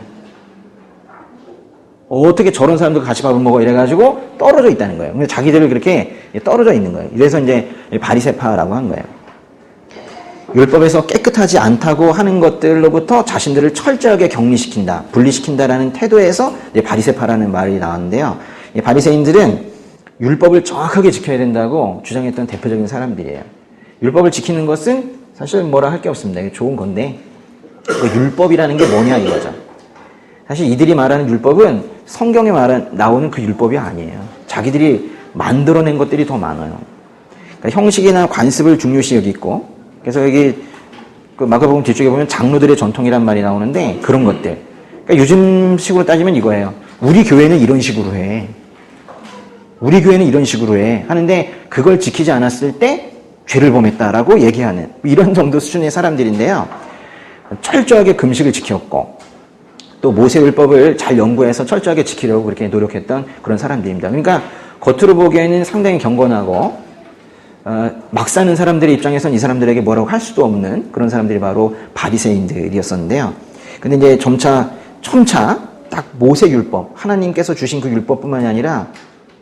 어떻게 저런 사람들 같이 밥을 먹어 이래가지고 떨어져 있다는 거예요. 근데 자기들을 그렇게 떨어져 있는 거예요. 이래서 이제 바리새파라고 한 거예요. 율법에서 깨끗하지 않다고 하는 것들로부터 자신들을 철저하게 격리시킨다, 분리시킨다라는 태도에서 이제 바리새파라는 말이 나왔는데요. 이 바리새인들은 율법을 정확하게 지켜야 된다고 주장했던 대표적인 사람들이에요. 율법을 지키는 것은 사실 뭐라 할 게 없습니다. 이게 좋은 건데 그 율법이라는 게 뭐냐 이거죠. 사실 이들이 말하는 율법은 성경에 나오는 그 율법이 아니에요. 자기들이 만들어낸 것들이 더 많아요. 그러니까 형식이나 관습을 중요시 여기고, 그래서 여기 그 마가복음 뒤쪽에 보면 장로들의 전통이란 말이 나오는데 그런 것들. 그러니까 요즘 식으로 따지면 이거예요. 우리 교회는 이런 식으로 해. 우리 교회는 이런 식으로 해. 하는데 그걸 지키지 않았을 때 죄를 범했다라고 얘기하는 이런 정도 수준의 사람들인데요. 철저하게 금식을 지켰고 또 모세율법을 잘 연구해서 철저하게 지키려고 그렇게 노력했던 그런 사람들입니다. 그러니까 겉으로 보기에는 상당히 경건하고 막 사는 사람들의 입장에서는 이 사람들에게 뭐라고 할 수도 없는 그런 사람들이 바로 바리새인들이었었는데요. 근데 이제 점차 딱 모세율법, 하나님께서 주신 그 율법뿐만이 아니라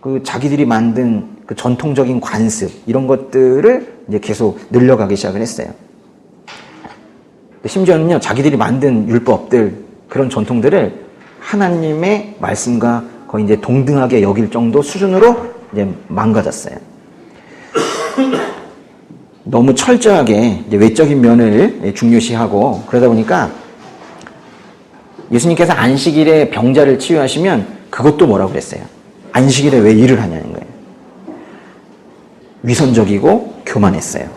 그 자기들이 만든 그 전통적인 관습 이런 것들을 이제 계속 늘려가기 시작을 했어요. 심지어는요, 자기들이 만든 율법들 그런 전통들을 하나님의 말씀과 거의 이제 동등하게 여길 정도 수준으로 이제 망가졌어요. 너무 철저하게 이제 외적인 면을 중요시하고 그러다 보니까 예수님께서 안식일에 병자를 치유하시면 그것도 뭐라고 그랬어요? 안식일에 왜 일을 하냐는 거예요. 위선적이고 교만했어요.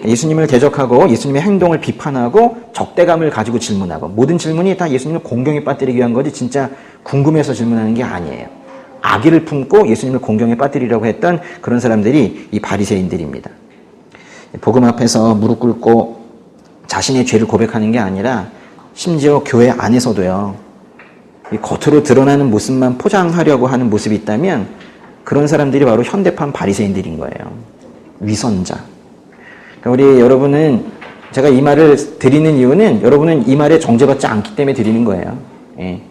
예수님을 대적하고 예수님의 행동을 비판하고 적대감을 가지고 질문하고 모든 질문이 다 예수님을 공경에 빠뜨리기 위한 거지 진짜 궁금해서 질문하는 게 아니에요. 악의를 품고 예수님을 공경에 빠뜨리려고 했던 그런 사람들이 이 바리새인들입니다. 복음 앞에서 무릎 꿇고 자신의 죄를 고백하는 게 아니라 심지어 교회 안에서도요. 이 겉으로 드러나는 모습만 포장하려고 하는 모습이 있다면 그런 사람들이 바로 현대판 바리새인들인 거예요. 위선자. 그러니까 우리 여러분은 제가 이 말을 드리는 이유는 여러분은 이 말에 정죄받지 않기 때문에 드리는 거예요. 예.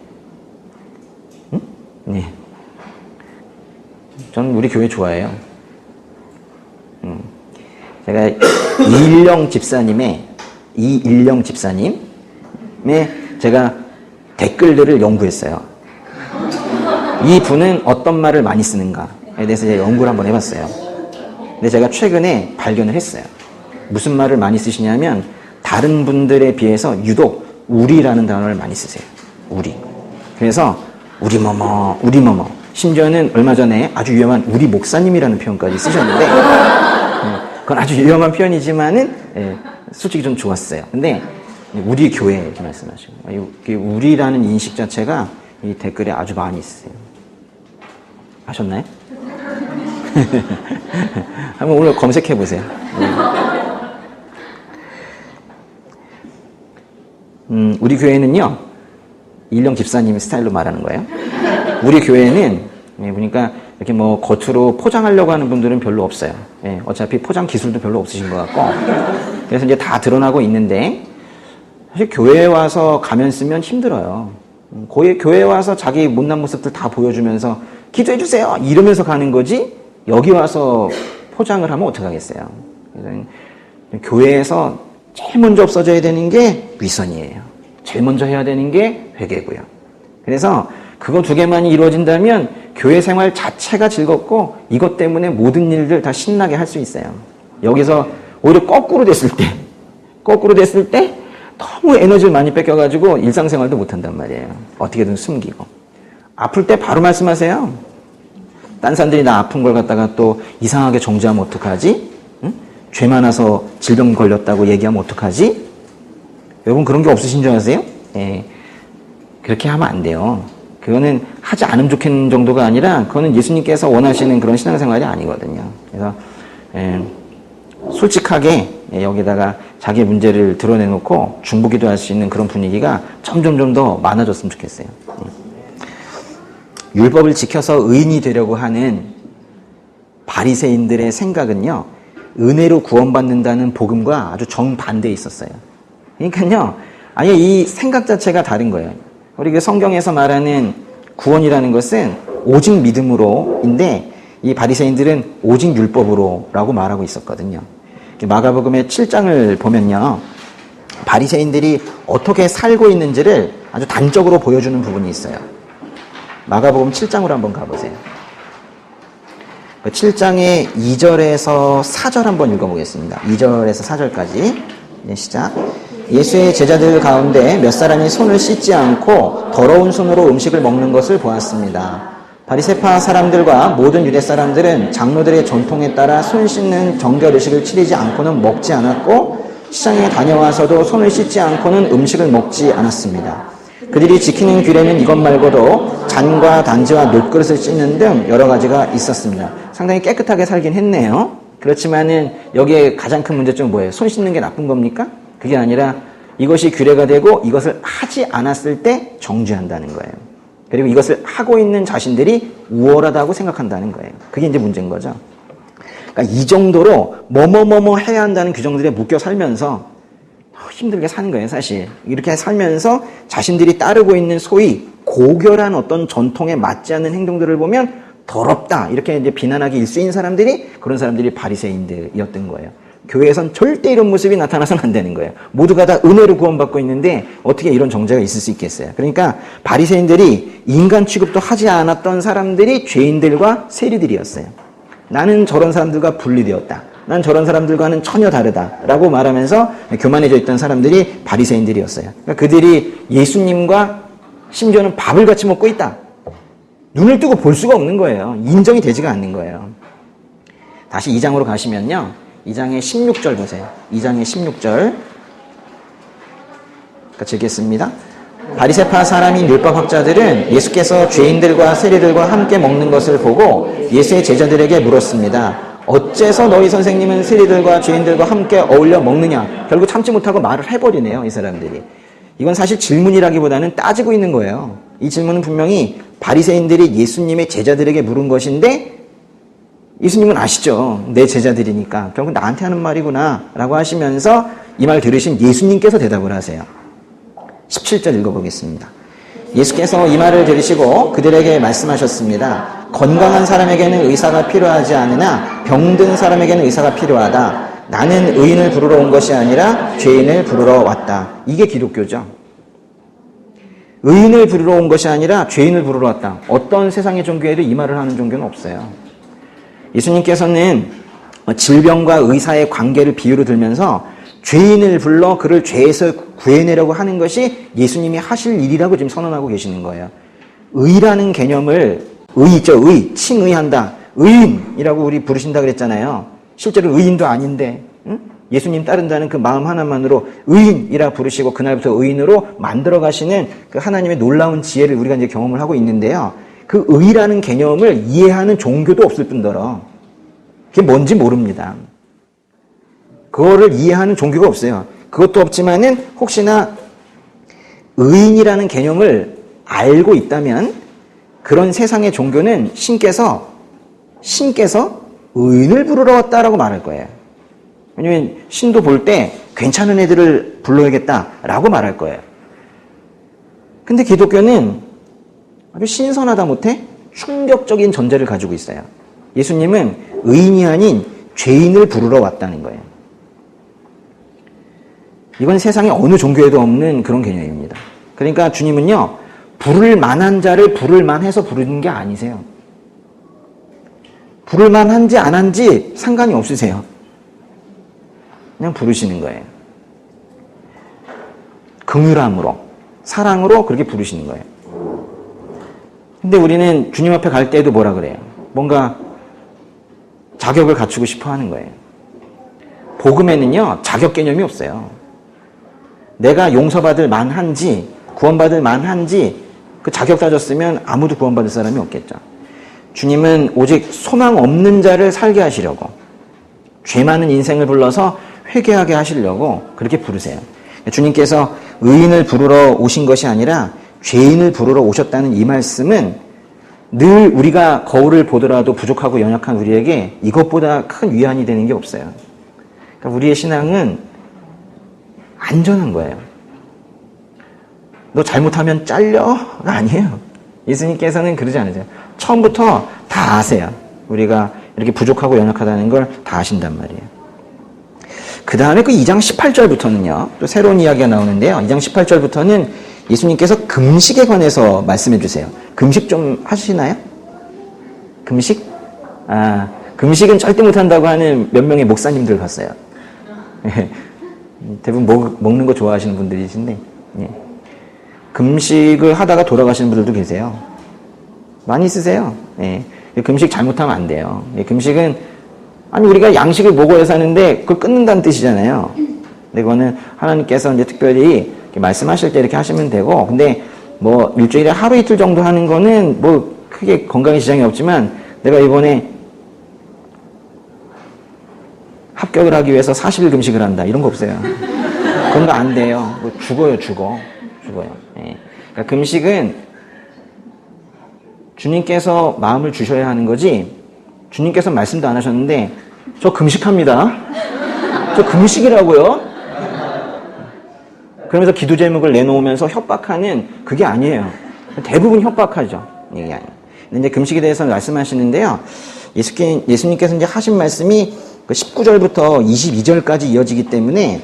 응? 네. 저는 우리 교회 좋아해요. 제가 이일령 집사님의 제가 댓글들을 연구했어요. 이 분은 어떤 말을 많이 쓰는가에 대해서 제가 연구를 한번 해봤어요. 근데 제가 최근에 발견을 했어요. 무슨 말을 많이 쓰시냐면 다른 분들에 비해서 유독 우리라는 단어를 많이 쓰세요. 우리. 그래서 우리 뭐뭐 심지어는 얼마 전에 아주 유명한 우리 목사님이라는 표현까지 쓰셨는데 그건 아주 유명한 표현이지만은 솔직히 좀 좋았어요. 근데 우리 교회 이렇게 말씀하시고 우리라는 인식 자체가 이 댓글에 아주 많이 있어요. 아셨나요? 한번 오늘 검색해 보세요. 우리 교회는요, 일령 집사님 스타일로 말하는 거예요. 우리 교회는 보니까 이렇게 뭐 겉으로 포장하려고 하는 분들은 별로 없어요. 어차피 포장 기술도 별로 없으신 것 같고, 그래서 이제 다 드러나고 있는데 사실 교회에 와서 가면 쓰면 힘들어요. 교회에 와서 자기 못난 모습들 다 보여주면서 기도해 주세요 이러면서 가는 거지 여기 와서 포장을 하면 어떡하겠어요. 그래서 교회에서 제일 먼저 없어져야 되는 게 위선이에요. 제일 먼저 해야 되는 게 회개고요. 그래서 그거 두 개만이 이루어진다면 교회 생활 자체가 즐겁고 이것 때문에 모든 일들 다 신나게 할 수 있어요. 여기서 오히려 거꾸로 됐을 때 너무 에너지를 많이 뺏겨가지고 일상생활도 못한단 말이에요. 어떻게든 숨기고. 아플 때 바로 말씀하세요. 딴 사람들이 나 아픈 걸 갖다가 또 이상하게 정죄하면 어떡하지? 응? 죄 많아서 질병 걸렸다고 얘기하면 어떡하지? 여러분 그런 게 없으신 줄 아세요? 그렇게 하면 안 돼요. 그거는 하지 않으면 좋겠는 정도가 아니라 그거는 예수님께서 원하시는 그런 신앙생활이 아니거든요. 그래서 솔직하게 여기다가 자기 문제를 드러내놓고 중보기도할 수 있는 그런 분위기가 점점 더 많아졌으면 좋겠어요. 율법을 지켜서 의인이 되려고 하는 바리새인들의 생각은요, 은혜로 구원받는다는 복음과 아주 정반대에 있었어요. 그러니까요, 아예 이 생각 자체가 다른 거예요. 우리 그 성경에서 말하는 구원이라는 것은 오직 믿음으로인데, 이 바리새인들은 오직 율법으로라고 말하고 있었거든요. 마가복음의 7장을 보면요, 바리새인들이 어떻게 살고 있는지를 아주 단적으로 보여주는 부분이 있어요. 마가복음 7장으로 한번 가보세요. 7장의 2절에서 4절 한번 읽어보겠습니다. 2절에서 4절까지. 네, 시작. 예수의 제자들 가운데 몇 사람이 손을 씻지 않고 더러운 손으로 음식을 먹는 것을 보았습니다. 바리새파 사람들과 모든 유대 사람들은 장로들의 전통에 따라 손 씻는 정결 의식을 치르지 않고는 먹지 않았고, 시장에 다녀와서도 손을 씻지 않고는 음식을 먹지 않았습니다. 그들이 지키는 규례는 이것 말고도 잔과 단지와 놋그릇을 씻는 등 여러 가지가 있었습니다. 상당히 깨끗하게 살긴 했네요. 그렇지만은 여기에 가장 큰 문제점은 뭐예요? 손 씻는 게 나쁜 겁니까? 그게 아니라 이것이 규례가 되고 이것을 하지 않았을 때 정죄한다는 거예요. 그리고 이것을 하고 있는 자신들이 우월하다고 생각한다는 거예요. 그게 이제 문제인 거죠. 그러니까 이 정도로 뭐뭐뭐뭐 해야 한다는 규정들에 묶여 살면서 힘들게 사는 거예요, 사실. 이렇게 살면서 자신들이 따르고 있는 소위 고결한 어떤 전통에 맞지 않는 행동들을 보면 더럽다, 이렇게 이제 비난하기 일쑤인 사람들이, 그런 사람들이 바리새인들이었던 거예요. 교회에선 절대 이런 모습이 나타나서는 안 되는 거예요. 모두가 다 은혜로 구원받고 있는데 어떻게 이런 정죄가 있을 수 있겠어요? 그러니까 바리새인들이 인간 취급도 하지 않았던 사람들이 죄인들과 세리들이었어요. 나는 저런 사람들과 분리되었다, 난 저런 사람들과는 전혀 다르다라고 말하면서 교만해져 있던 사람들이 바리새인들이었어요. 그러니까 그들이 예수님과 심지어는 밥을 같이 먹고 있다, 눈을 뜨고 볼 수가 없는 거예요. 인정이 되지가 않는 거예요. 다시 2장으로 가시면요, 2장의 16절 보세요. 2장의 16절 같이 읽겠습니다. 바리새파 사람인 율법학자들은 예수께서 죄인들과 세리들과 함께 먹는 것을 보고 예수의 제자들에게 물었습니다. 어째서 너희 선생님은 세리들과 죄인들과 함께 어울려 먹느냐? 결국 참지 못하고 말을 해버리네요, 이 사람들이. 이건 사실 질문이라기보다는 따지고 있는 거예요. 이 질문은 분명히 바리새인들이 예수님의 제자들에게 물은 것인데, 예수님은 아시죠? 내 제자들이니까 결국 나한테 하는 말이구나 라고 하시면서 이 말 들으신 예수님께서 대답을 하세요. 17절 읽어보겠습니다. 예수께서 이 말을 들으시고 그들에게 말씀하셨습니다. 건강한 사람에게는 의사가 필요하지 않으나 병든 사람에게는 의사가 필요하다. 나는 의인을 부르러 온 것이 아니라 죄인을 부르러 왔다. 이게 기독교죠. 의인을 부르러 온 것이 아니라 죄인을 부르러 왔다. 어떤 세상의 종교에도 이 말을 하는 종교는 없어요. 예수님께서는 질병과 의사의 관계를 비유로 들면서 죄인을 불러 그를 죄에서 구해내려고 하는 것이 예수님이 하실 일이라고 지금 선언하고 계시는 거예요. 의라는 개념을, 의 있죠, 의, 칭의한다, 의인이라고 우리 부르신다 그랬잖아요. 실제로 의인도 아닌데, 응? 예수님 따른다는 그 마음 하나만으로 의인이라 부르시고 그날부터 의인으로 만들어 가시는 그 하나님의 놀라운 지혜를 우리가 이제 경험을 하고 있는데요. 그 의라는 개념을 이해하는 종교도 없을 뿐더러 그게 뭔지 모릅니다. 그거를 이해하는 종교가 없어요. 그것도 없지만은 혹시나 의인이라는 개념을 알고 있다면 그런 세상의 종교는 신께서 의인을 부르러 왔다라고 말할 거예요. 왜냐면 신도 볼 때 괜찮은 애들을 불러야겠다라고 말할 거예요. 근데 기독교는 아주 신선하다 못해 충격적인 전제를 가지고 있어요. 예수님은 의인이 아닌 죄인을 부르러 왔다는 거예요. 이건 세상에 어느 종교에도 없는 그런 개념입니다. 그러니까 주님은요, 부를 만한 자를 부를 만해서 부르는 게 아니세요. 부를 만한지 안 한지 상관이 없으세요. 그냥 부르시는 거예요. 긍휼함으로, 사랑으로 그렇게 부르시는 거예요. 근데 우리는 주님 앞에 갈 때에도 뭐라 그래요? 뭔가 자격을 갖추고 싶어 하는 거예요. 복음에는요, 자격 개념이 없어요. 내가 용서받을 만한지, 구원받을 만한지 그 자격 따졌으면 아무도 구원받을 사람이 없겠죠. 주님은 오직 소망 없는 자를 살게 하시려고 죄 많은 인생을 불러서 회개하게 하시려고 그렇게 부르세요. 주님께서 의인을 부르러 오신 것이 아니라 죄인을 부르러 오셨다는 이 말씀은 늘 우리가 거울을 보더라도 부족하고 연약한 우리에게 이것보다 큰 위안이 되는 게 없어요. 그러니까 우리의 신앙은 안전한 거예요. 너 잘못하면 잘려?가 아니에요. 예수님께서는 그러지 않으세요. 처음부터 다 아세요. 우리가 이렇게 부족하고 연약하다는 걸 다 아신단 말이에요. 그 다음에 그 2장 18절부터는요, 또 새로운 이야기가 나오는데요. 2장 18절부터는 예수님께서 금식에 관해서 말씀해 주세요. 금식 좀 하시나요? 금식? 금식은 절대 못한다고 하는 몇 명의 목사님들 봤어요. 대부분 먹는 거 좋아하시는 분들이신데, 예. 금식을 하다가 돌아가시는 분들도 계세요. 많이 있으세요. 예. 금식 잘못하면 안 돼요. 예. 금식은, 아니, 우리가 양식을 먹어야 사는데, 그걸 끊는다는 뜻이잖아요. 근데 그거는 하나님께서 이제 특별히 말씀하실 때 이렇게 하시면 되고, 근데 뭐 일주일에 하루 이틀 정도 하는 거는 뭐 크게 건강에 지장이 없지만, 내가 이번에 합격을 하기 위해서 40일 금식을 한다. 이런 거 없어요. 그런 거 안 돼요. 뭐 죽어요. 예. 그러니까 금식은 주님께서 마음을 주셔야 하는 거지, 주님께서 말씀도 안 하셨는데, 저 금식합니다. 저 금식이라고요? 그러면서 기도 제목을 내놓으면서 협박하는 그게 아니에요. 대부분 협박하죠. 이게 아니에요. 근데 이제 금식에 대해서 말씀하시는데요. 예수님께서 이제 하신 말씀이 19절부터 22절까지 이어지기 때문에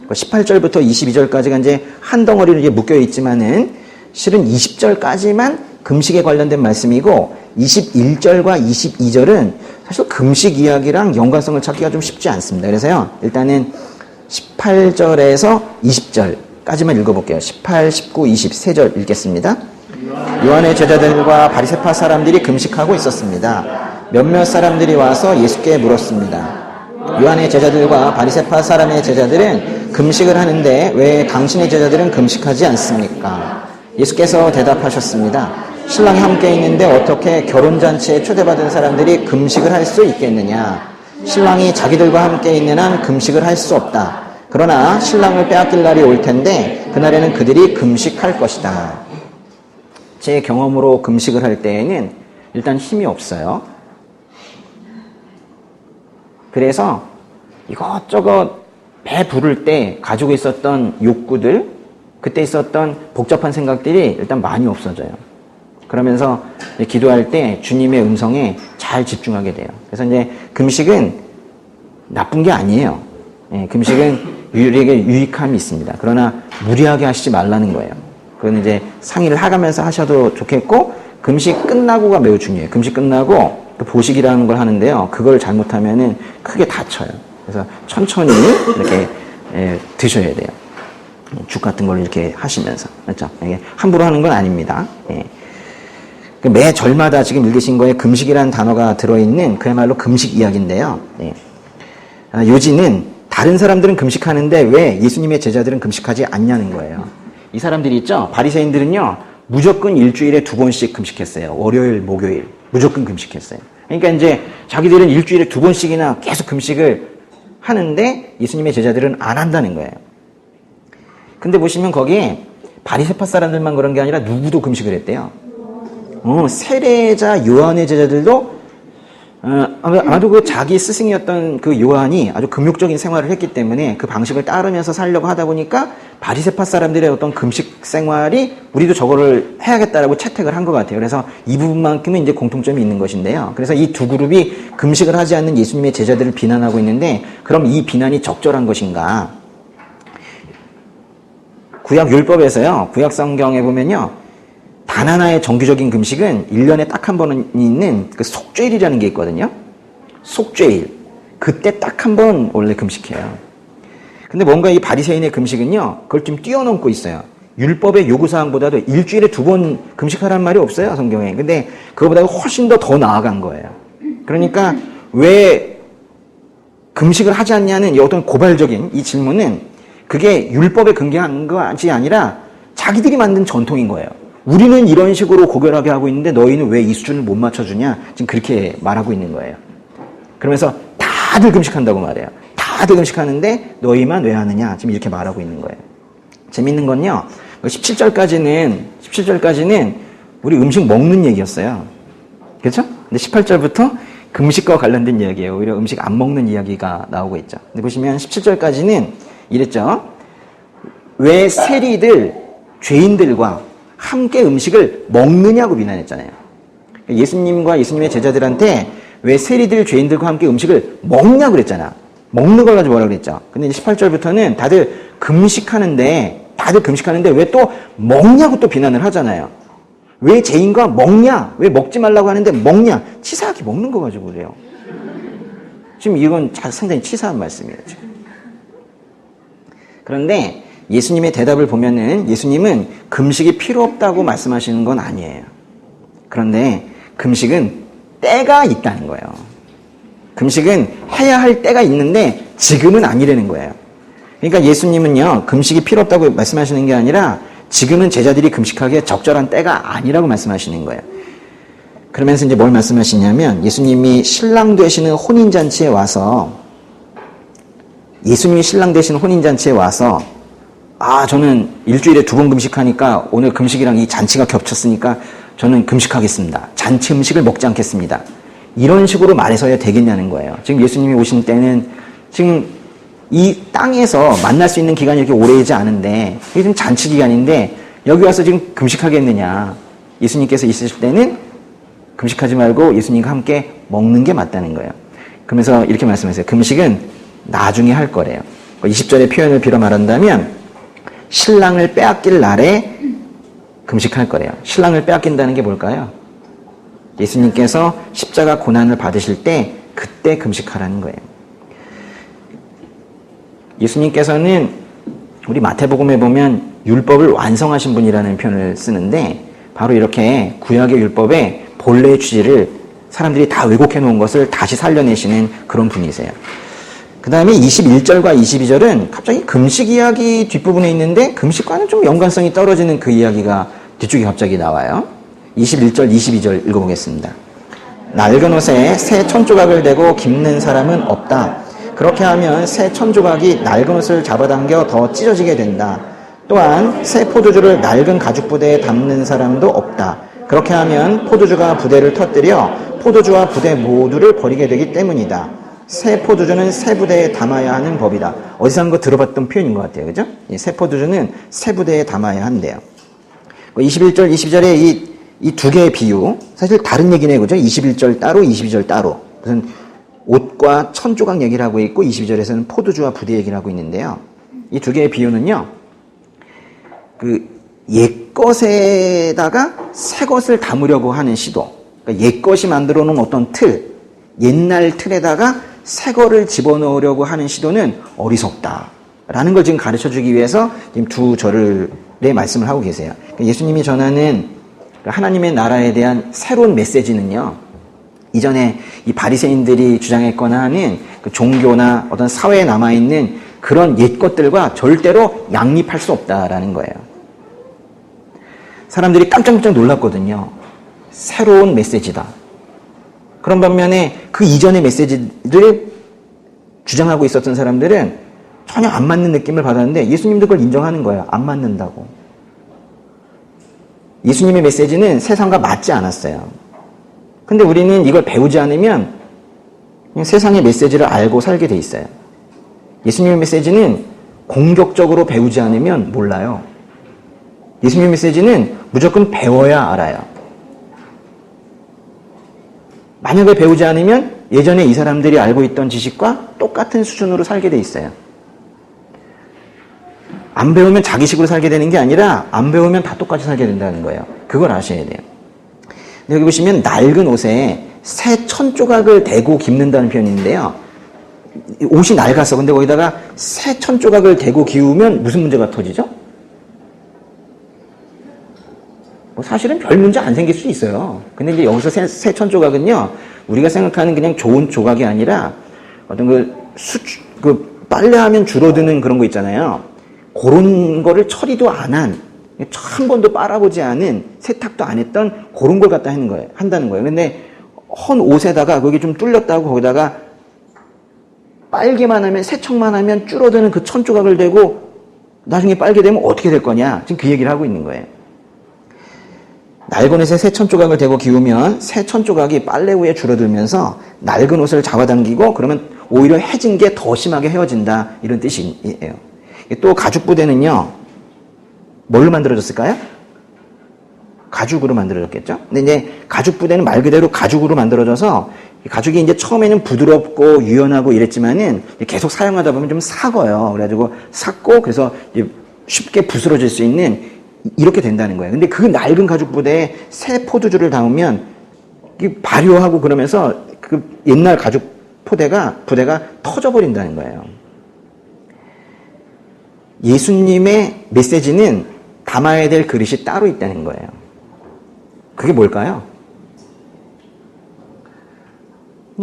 18절부터 22절까지가 이제 한 덩어리로 이제 묶여 있지만은 실은 20절까지만 금식에 관련된 말씀이고 21절과 22절은 사실 금식 이야기랑 연관성을 찾기가 좀 쉽지 않습니다. 그래서요, 일단은 18절에서 20절까지만 읽어볼게요. 18, 19, 20 세 절 읽겠습니다. 요한의 제자들과 바리새파 사람들이 금식하고 있었습니다. 몇몇 사람들이 와서 예수께 물었습니다. 요한의 제자들과 바리새파 사람의 제자들은 금식을 하는데 왜 당신의 제자들은 금식하지 않습니까? 예수께서 대답하셨습니다. 신랑이 함께 있는데 어떻게 결혼잔치에 초대받은 사람들이 금식을 할 수 있겠느냐? 신랑이 자기들과 함께 있는 한 금식을 할 수 없다. 그러나 신랑을 빼앗길 날이 올 텐데 그날에는 그들이 금식할 것이다. 제 경험으로 금식을 할 때에는 일단 힘이 없어요. 그래서 이것저것 배 부를 때 가지고 있었던 욕구들, 그때 있었던 복잡한 생각들이 일단 많이 없어져요. 그러면서 기도할 때 주님의 음성에 잘 집중하게 돼요. 그래서 이제 금식은 나쁜 게 아니에요. 예, 금식은 우리에게 유익함이 있습니다. 그러나 무리하게 하시지 말라는 거예요. 그건 이제 상의를 하가면서 하셔도 좋겠고, 금식 끝나고가 매우 중요해요. 금식 끝나고 또 보식이라는 걸 하는데요. 그걸 잘못하면은 크게 다쳐요. 그래서 천천히 이렇게 드셔야 돼요. 죽 같은 걸 이렇게 하시면서. 그렇죠? 이게 함부로 하는 건 아닙니다. 예. 매 절마다 지금 읽으신 거에 금식이라는 단어가 들어있는 그야말로 금식 이야기인데요. 예. 요지는 다른 사람들은 금식하는데 왜 예수님의 제자들은 금식하지 않냐는 거예요. 이 사람들이 있죠? 바리새인들은요, 무조건 일주일에 2번씩 금식했어요. 월요일, 목요일. 무조건 금식했어요. 그러니까 이제 자기들은 일주일에 2번씩이나 계속 금식을 하는데 예수님의 제자들은 안 한다는 거예요. 근데 보시면 거기에 바리새파 사람들만 그런 게 아니라 누구도 금식을 했대요. 세례자 요한의 제자들도 아마도 그 자기 스승이었던 그 요한이 아주 금욕적인 생활을 했기 때문에 그 방식을 따르면서 살려고 하다 보니까 바리새파 사람들의 어떤 금식 생활이 우리도 저거를 해야겠다라고 채택을 한 것 같아요. 그래서 이 부분만큼은 이제 공통점이 있는 것인데요. 그래서 이 두 그룹이 금식을 하지 않는 예수님의 제자들을 비난하고 있는데, 그럼 이 비난이 적절한 것인가? 구약 율법에서요, 구약 성경에 보면요, 단 하나의 정기적인 금식은 1년에 딱 한 번 있는 그 속죄일이라는 게 있거든요. 속죄일. 그때 딱 한 번 원래 금식해요. 근데 뭔가 이 바리새인의 금식은요, 그걸 좀 뛰어넘고 있어요. 율법의 요구사항보다도 일주일에 2번 금식하라는 말이 없어요, 성경에. 근데 그거보다 훨씬 더 나아간 거예요. 그러니까 왜 금식을 하지 않냐는 이 어떤 고발적인 이 질문은 그게 율법에 근거한 것이 아니라 자기들이 만든 전통인 거예요. 우리는 이런 식으로 고결하게 하고 있는데 너희는 왜 이 수준을 못 맞춰주냐? 지금 그렇게 말하고 있는 거예요. 그러면서 다들 금식한다고 말해요. 다들 금식하는데 너희만 왜 하느냐? 지금 이렇게 말하고 있는 거예요. 재밌는 건요. 17절까지는 우리 음식 먹는 얘기였어요. 그렇죠? 근데 18절부터 금식과 관련된 이야기예요. 오히려 음식 안 먹는 이야기가 나오고 있죠. 근데 보시면 17절까지는 이랬죠. 왜 세리들, 죄인들과 함께 음식을 먹느냐고 비난했잖아요. 예수님과 예수님의 제자들한테 왜 세리들, 죄인들과 함께 음식을 먹냐고 그랬잖아. 먹는 걸 가지고 뭐라고 그랬죠. 근데 이제 18절부터는 다들 금식하는데 왜 또 먹냐고 또 비난을 하잖아요. 왜 죄인과 먹냐? 왜 먹지 말라고 하는데 먹냐? 치사하게 먹는 거 가지고 그래요. 지금 이건 상당히 치사한 말씀이에요, 지금. 그런데 예수님의 대답을 보면은 예수님은 금식이 필요 없다고 말씀하시는 건 아니에요. 그런데 금식은 때가 있다는 거예요. 금식은 해야 할 때가 있는데 지금은 아니라는 거예요. 그러니까 예수님은요, 금식이 필요 없다고 말씀하시는 게 아니라 지금은 제자들이 금식하기에 적절한 때가 아니라고 말씀하시는 거예요. 그러면서 이제 뭘 말씀하시냐면 예수님이 신랑 되시는 혼인잔치에 와서 저는 일주일에 2번 금식하니까 오늘 금식이랑 이 잔치가 겹쳤으니까 저는 금식하겠습니다. 잔치 음식을 먹지 않겠습니다. 이런 식으로 말해서야 되겠냐는 거예요. 지금 예수님이 오신 때는 지금 이 땅에서 만날 수 있는 기간이 이렇게 오래지 않은데 이게 지금 잔치 기간인데 여기 와서 지금 금식하겠느냐. 예수님께서 있으실 때는 금식하지 말고 예수님과 함께 먹는 게 맞다는 거예요. 그러면서 이렇게 말씀하세요. 금식은 나중에 할 거래요. 20절의 표현을 빌어 말한다면 신랑을 빼앗길 날에 금식할 거래요. 신랑을 빼앗긴다는 게 뭘까요? 예수님께서 십자가 고난을 받으실 때 그때 금식하라는 거예요. 예수님께서는 우리 마태복음에 보면 율법을 완성하신 분이라는 표현을 쓰는데 바로 이렇게 구약의 율법의 본래의 취지를 사람들이 다 왜곡해 놓은 것을 다시 살려내시는 그런 분이세요. 그 다음에 21절과 22절은 갑자기 금식 이야기 뒷부분에 있는데 금식과는 좀 연관성이 떨어지는 그 이야기가 뒤쪽에 갑자기 나와요. 21절, 22절 읽어보겠습니다. 낡은 옷에 새 천조각을 대고 깁는 사람은 없다. 그렇게 하면 새 천조각이 낡은 옷을 잡아당겨 더 찢어지게 된다. 또한 새 포도주를 낡은 가죽 부대에 담는 사람도 없다. 그렇게 하면 포도주가 부대를 터뜨려 포도주와 부대 모두를 버리게 되기 때문이다. 새 포도주는 새 부대에 담아야 하는 법이다. 어디서 한 거 들어봤던 표현인 것 같아요. 그죠? 새 포도주는 새 부대에 담아야 한대요. 21절, 22절에 이 두 개의 비유, 사실 다른 얘기네요. 그죠? 21절 따로, 22절 따로. 무슨 옷과 천조각 얘기를 하고 있고 22절에서는 포도주와 부대 얘기를 하고 있는데요. 이 두 개의 비유는요. 그 옛것에다가 새것을 담으려고 하는 시도. 그러니까 옛것이 만들어 놓은 어떤 틀, 옛날 틀에다가 새거를 집어넣으려고 하는 시도는 어리석다라는 걸 지금 가르쳐주기 위해서 지금 두 절의 말씀을 하고 계세요. 그러니까 예수님이 전하는 하나님의 나라에 대한 새로운 메시지는요. 이전에 이 바리새인들이 주장했거나 하는 그 종교나 어떤 사회에 남아있는 그런 옛 것들과 절대로 양립할 수 없다라는 거예요. 사람들이 깜짝깜짝 놀랐거든요. 새로운 메시지다. 그런 반면에 그 이전의 메시지를 주장하고 있었던 사람들은 전혀 안 맞는 느낌을 받았는데 예수님도 그걸 인정하는 거예요. 안 맞는다고. 예수님의 메시지는 세상과 맞지 않았어요. 근데 우리는 이걸 배우지 않으면 그냥 세상의 메시지를 알고 살게 돼 있어요. 예수님의 메시지는 공격적으로 배우지 않으면 몰라요. 예수님의 메시지는 무조건 배워야 알아요. 만약에 배우지 않으면 예전에 이 사람들이 알고 있던 지식과 똑같은 수준으로 살게 돼 있어요. 안 배우면 자기식으로 살게 되는 게 아니라 안 배우면 다 똑같이 살게 된다는 거예요. 그걸 아셔야 돼요. 여기 보시면 낡은 옷에 새 천조각을 대고 깁는다는 표현인데요. 옷이 낡았어. 근데 거기다가 새 천조각을 대고 기우면 무슨 문제가 터지죠? 뭐 사실은 별 문제 안 생길 수 있어요. 근데 이제 여기서 새 천조각은요, 우리가 생각하는 그냥 좋은 조각이 아니라 어떤 그 빨래하면 줄어드는 그런 거 있잖아요. 그런 거를 처리도 안 한, 한 번도 빨아보지 않은, 세탁도 안 했던 그런 걸 갖다 한다는 거예요. 근데 헌 옷에다가 거기 좀 뚫렸다고 거기다가 빨개만 하면, 세척만 하면 줄어드는 그 천조각을 대고 나중에 빨게 되면 어떻게 될 거냐. 지금 그 얘기를 하고 있는 거예요. 낡은 옷에 새 천조각을 대고 기우면 새 천조각이 빨래 후에 줄어들면서 낡은 옷을 잡아당기고 그러면 오히려 해진 게 더 심하게 헤어진다. 이런 뜻이에요. 또 가죽 부대는요. 뭘로 만들어졌을까요? 가죽으로 만들어졌겠죠? 근데 이제 가죽 부대는 말 그대로 가죽으로 만들어져서 가죽이 이제 처음에는 부드럽고 유연하고 이랬지만은 계속 사용하다 보면 좀 삭어요. 그래가지고 삭고 그래서 이제 쉽게 부스러질 수 있는 이렇게 된다는 거예요. 근데 그 낡은 가죽 부대에 새 포도주를 담으면 발효하고 그러면서 그 옛날 가죽 부대가 터져버린다는 거예요. 예수님의 메시지는 담아야 될 그릇이 따로 있다는 거예요. 그게 뭘까요?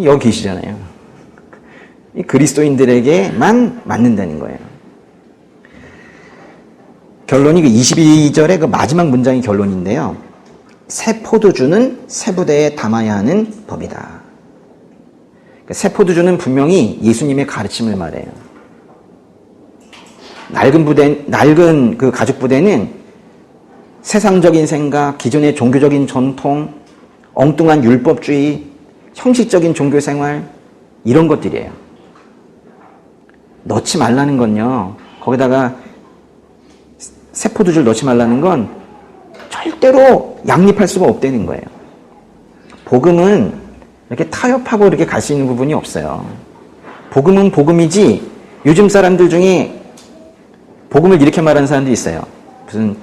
여기 계시잖아요. 이 그리스도인들에게만 맞는다는 거예요. 결론이 그 22절의 그 마지막 문장이 결론인데요. 새 포도주는 새 부대에 담아야 하는 법이다. 새 포도주는 분명히 예수님의 가르침을 말해요. 낡은 그 가죽 부대는 세상적인 생각, 기존의 종교적인 전통, 엉뚱한 율법주의, 형식적인 종교생활 이런 것들이에요. 넣지 말라는 건요. 거기다가 새 포도주를 넣지 말라는 건 절대로 양립할 수가 없다는 거예요. 복음은 이렇게 타협하고 이렇게 갈 수 있는 부분이 없어요. 복음은 복음이지 요즘 사람들 중에 복음을 이렇게 말하는 사람들이 있어요. 무슨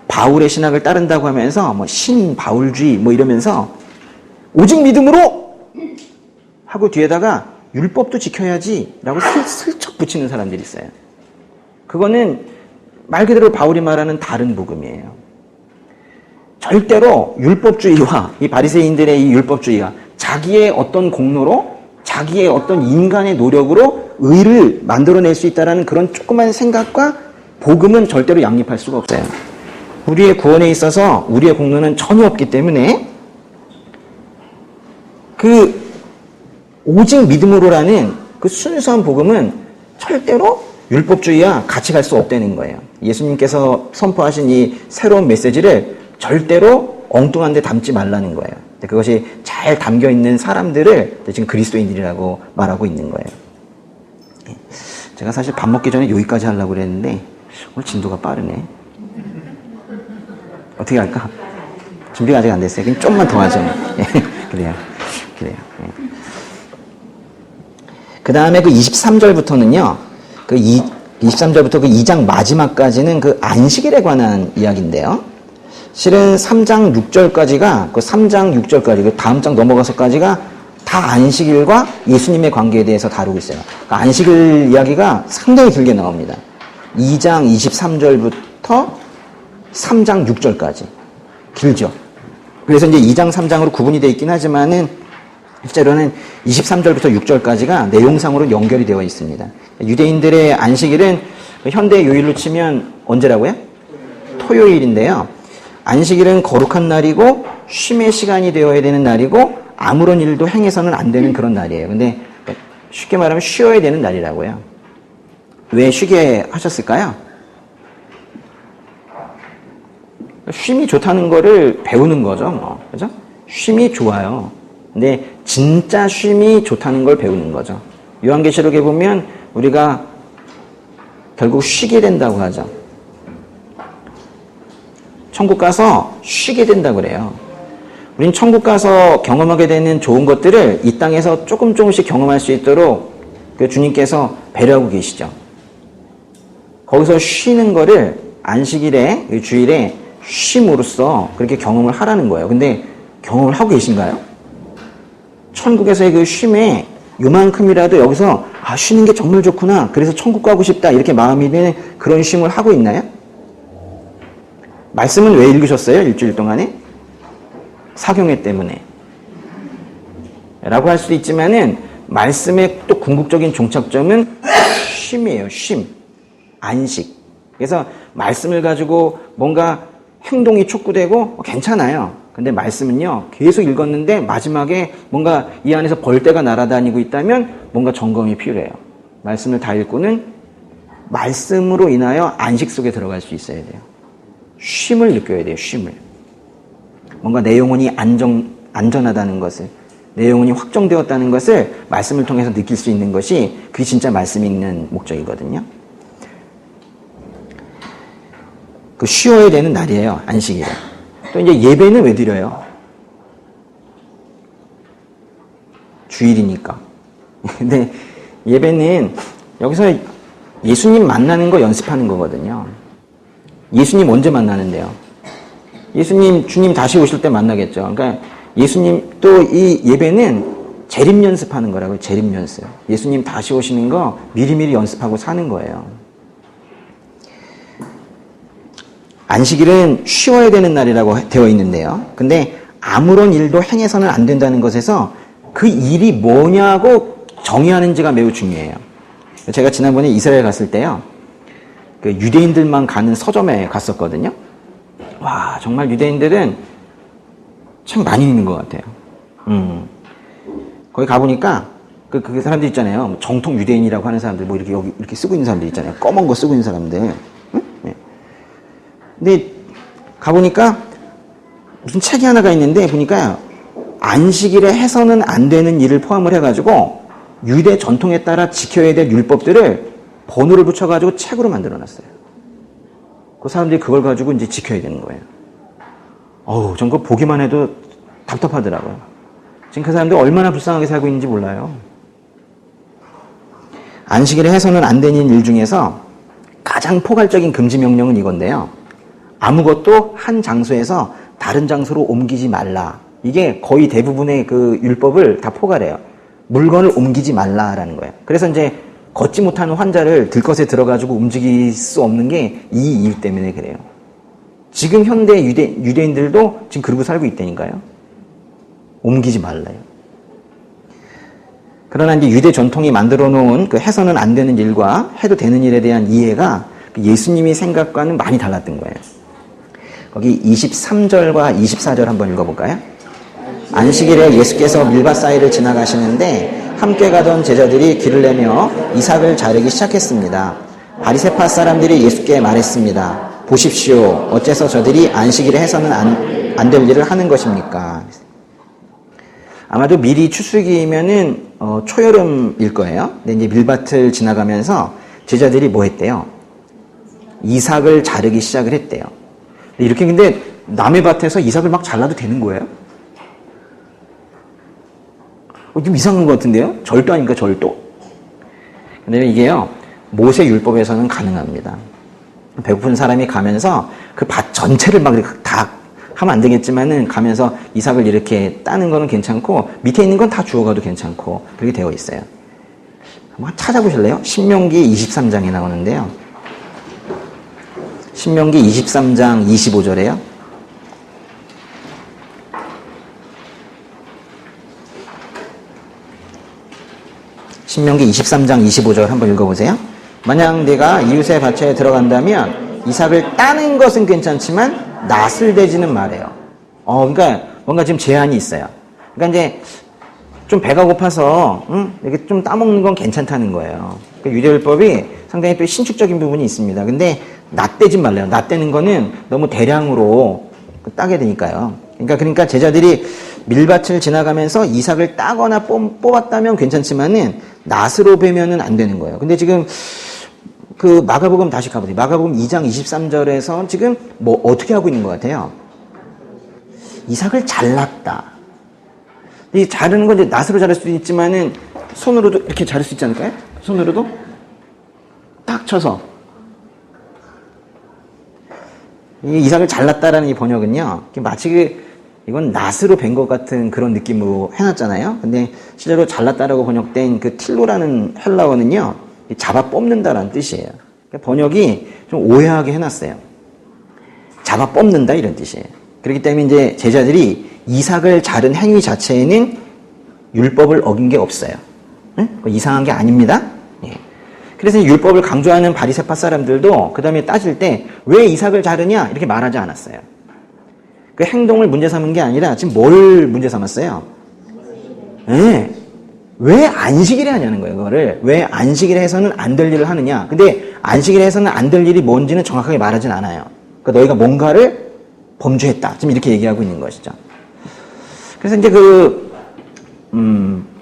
바울의 신학을 따른다고 하면서 뭐 신바울주의 뭐 이러면서 오직 믿음으로 하고 뒤에다가 율법도 지켜야지 라고 슬쩍 붙이는 사람들이 있어요. 그거는 말 그대로 바울이 말하는 다른 복음이에요. 절대로 율법주의와 이 바리새인들의 이 율법주의가 자기의 어떤 공로로 자기의 어떤 인간의 노력으로 의를 만들어낼 수 있다는 그런 조그만 생각과 복음은 절대로 양립할 수가 없어요. 우리의 구원에 있어서 우리의 공로는 전혀 없기 때문에 그 오직 믿음으로라는 그 순수한 복음은 절대로 율법주의와 같이 갈 수 없다는 거예요. 예수님께서 선포하신 이 새로운 메시지를 절대로 엉뚱한 데 담지 말라는 거예요. 그것이 잘 담겨있는 사람들을 지금 그리스도인들이라고 말하고 있는 거예요. 제가 사실 밥 먹기 전에 여기까지 하려고 그랬는데 오늘 진도가 빠르네. 어떻게 할까? 준비가 아직 안 됐어요. 그럼 좀만 더 하죠. 그래요. 그 다음에 그 23절부터는요, 23절부터 그 2장 마지막까지는 그 안식일에 관한 이야기인데요. 실은 3장 6절까지가, 그 3장 6절까지, 그 다음 장 넘어가서까지가 다 안식일과 예수님의 관계에 대해서 다루고 있어요. 그러니까 안식일 이야기가 상당히 길게 나옵니다. 2장 23절부터 3장 6절까지. 길죠. 그래서 이제 2장, 3장으로 구분이 되어 있긴 하지만은 실제로는 23절부터 6절까지가 내용상으로 연결이 되어 있습니다. 유대인들의 안식일은 현대 요일로 치면 언제라고요? 토요일인데요. 안식일은 거룩한 날이고 쉼의 시간이 되어야 되는 날이고 아무런 일도 행해서는 안 되는 그런 날이에요. 근데 쉽게 말하면 쉬어야 되는 날이라고요. 왜 쉬게 하셨을까요? 쉼이 좋다는 거를 배우는 거죠, 뭐. 그죠? 쉼이 좋아요. 근데 진짜 쉼이 좋다는 걸 배우는 거죠. 요한계시록에 보면 우리가 결국 쉬게 된다고 하죠. 천국 가서 쉬게 된다고 그래요. 우린 천국 가서 경험하게 되는 좋은 것들을 이 땅에서 조금씩 경험할 수 있도록 그 주님께서 배려하고 계시죠. 거기서 쉬는 거를 안식일에, 주일에 쉼으로써 그렇게 경험을 하라는 거예요. 근데 경험을 하고 계신가요? 천국에서의 그 쉼에 요만큼이라도 여기서 쉬는 게 정말 좋구나. 그래서 천국 가고 싶다. 이렇게 마음이 드는 그런 쉼을 하고 있나요? 말씀은 왜 읽으셨어요? 일주일 동안에? 사경회 때문에. 라고 할 수도 있지만은 말씀의 또 궁극적인 종착점은 쉼이에요. 쉼. 안식. 그래서 말씀을 가지고 뭔가 행동이 촉구되고 괜찮아요. 근데 말씀은요, 계속 읽었는데 마지막에 뭔가 이 안에서 벌떼가 날아다니고 있다면 뭔가 점검이 필요해요. 말씀을 다 읽고는 말씀으로 인하여 안식 속에 들어갈 수 있어야 돼요. 쉼을 느껴야 돼요. 쉼을. 뭔가 내 영혼이 안전하다는 것을, 내 영혼이 확정되었다는 것을 말씀을 통해서 느낄 수 있는 것이 그게 진짜 말씀이 있는 목적이거든요. 그 쉬어야 되는 날이에요. 안식일에. 또 이제 예배는 왜 드려요? 주일이니까. 근데 예배는 여기서 예수님 만나는 거 연습하는 거거든요. 예수님 언제 만나는데요? 예수님, 주님 다시 오실 때 만나겠죠. 그러니까 예수님 또 이 예배는 재림 연습하는 거라고요. 재림 연습. 예수님 다시 오시는 거 미리미리 연습하고 사는 거예요. 안식일은 쉬어야 되는 날이라고 되어 있는데요. 근데 아무런 일도 행해서는 안 된다는 것에서 그 일이 뭐냐고 정의하는지가 매우 중요해요. 제가 지난번에 이스라엘 갔을 때요. 그 유대인들만 가는 서점에 갔었거든요. 와, 정말 유대인들은 참 많이 있는 것 같아요. 거기 가보니까 그 사람들 있잖아요. 정통 유대인이라고 하는 사람들, 뭐 이렇게 여기 이렇게 쓰고 있는 사람들 있잖아요. 검은 거 쓰고 있는 사람들. 응? 네. 근데 가보니까 무슨 책이 하나가 있는데 보니까 안식일에 해서는 안 되는 일을 포함을 해가지고 유대 전통에 따라 지켜야 될 율법들을 번호를 붙여가지고 책으로 만들어놨어요. 그 사람들이 그걸 가지고 이제 지켜야 되는 거예요. 어우, 전 그거 보기만 해도 답답하더라고요. 지금 그 사람들 얼마나 불쌍하게 살고 있는지 몰라요. 안식일에 해서는 안 되는 일 중에서 가장 포괄적인 금지 명령은 이건데요. 아무것도 한 장소에서 다른 장소로 옮기지 말라. 이게 거의 대부분의 그 율법을 다 포괄해요. 물건을 옮기지 말라라는 거예요. 그래서 이제 걷지 못하는 환자를 들것에 들어가지고 움직일 수 없는 게 이 이유 때문에 그래요. 지금 현대 유대인들도 지금 그러고 살고 있다니까요. 옮기지 말라요. 그러나 이제 유대 전통이 만들어 놓은 그 해서는 안 되는 일과 해도 되는 일에 대한 이해가 예수님의 생각과는 많이 달랐던 거예요. 거기 23절과 24절 한번 읽어볼까요? 안식일에 예수께서 밀밭 사이를 지나가시는데 함께 가던 제자들이 길을 내며 이삭을 자르기 시작했습니다. 바리새파 사람들이 예수께 말했습니다. 보십시오. 어째서 저들이 안식일에 해서는 안 될 일을 하는 것입니까? 아마도 미리 추수기면은 초여름일 거예요. 근데 이제 밀밭을 지나가면서 제자들이 뭐 했대요? 이삭을 자르기 시작을 했대요. 이렇게 근데 남의 밭에서 이삭을 막 잘라도 되는 거예요? 좀 이상한 것 같은데요? 절도 아닙니까, 절도? 근데 이게요, 모세 율법에서는 가능합니다. 배고픈 사람이 가면서 그 밭 전체를 막 이렇게 다 하면 안 되겠지만은 가면서 이삭을 이렇게 따는 거는 괜찮고 밑에 있는 건 다 주워가도 괜찮고 그렇게 되어 있어요. 한번 찾아보실래요? 신명기 23장에 나오는데요. 신명기 23장 25절에요. 신명기 23장 25절 한번 읽어보세요. 만약 내가 이웃의 밭에 들어간다면 이삭을 따는 것은 괜찮지만 낫을 대지는 말해요. 그러니까 뭔가 지금 제한이 있어요. 그러니까 이제 좀 배가 고파서 이렇게 좀 따먹는 건 괜찮다는 거예요. 그러니까 유대율법이 상당히 또 신축적인 부분이 있습니다. 근데 낫대지 말래요. 낫대는 거는 너무 대량으로 따게 되니까요. 그러니까 제자들이 밀밭을 지나가면서 이삭을 따거나 뽑았다면 괜찮지만은 낫으로 베면은 안 되는 거예요. 근데 지금 그 마가복음 다시 가보세요. 마가복음 2장 23절에서 지금 뭐 어떻게 하고 있는 것 같아요? 이삭을 잘랐다. 이 자르는 건 이제 낫으로 자를 수도 있지만은 손으로도 이렇게 자를 수 있지 않을까요? 손으로도 딱 쳐서. 이 이삭을 잘랐다라는 이 번역은요, 마치 이건 낫으로 벤 것 같은 그런 느낌으로 해놨잖아요. 근데 실제로 잘랐다라고 번역된 그 틸로라는 헬라어는요, 잡아 뽑는다라는 뜻이에요. 그러니까 번역이 좀 오해하게 해놨어요. 잡아 뽑는다 이런 뜻이에요. 그렇기 때문에 이제 제자들이 이삭을 자른 행위 자체에는 율법을 어긴 게 없어요. 응? 이상한 게 아닙니다. 예. 그래서 율법을 강조하는 바리새파 사람들도 그 다음에 따질 때 왜 이삭을 자르냐 이렇게 말하지 않았어요. 그 행동을 문제 삼은 게 아니라 지금 뭘 문제 삼았어요? 네. 왜 안식일에 하냐는 거예요. 그거를 왜 안식일에 해서는 안 될 일을 하느냐. 근데 안식일에 해서는 안 될 일이 뭔지는 정확하게 말하진 않아요. 그러니까 너희가 뭔가를 범죄했다. 지금 이렇게 얘기하고 있는 것이죠. 그래서 이제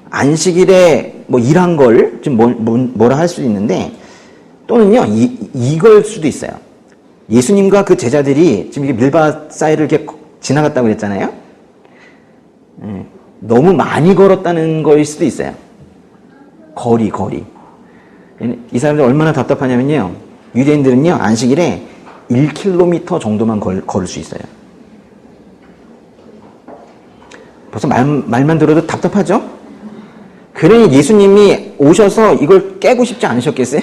안식일에 뭐 일한 걸 좀 뭐라 할 수도 있는데, 또는요, 이걸 수도 있어요. 예수님과 그 제자들이 지금 이게 밀밭 사이를 이렇게 지나갔다고 그랬잖아요. 너무 많이 걸었다는 거일 수도 있어요. 거리. 이 사람들 얼마나 답답하냐면요. 유대인들은요, 안식일에 1km 정도만 걸을 수 있어요. 벌써 말만 들어도 답답하죠? 그러니 예수님이 오셔서 이걸 깨고 싶지 않으셨겠어요?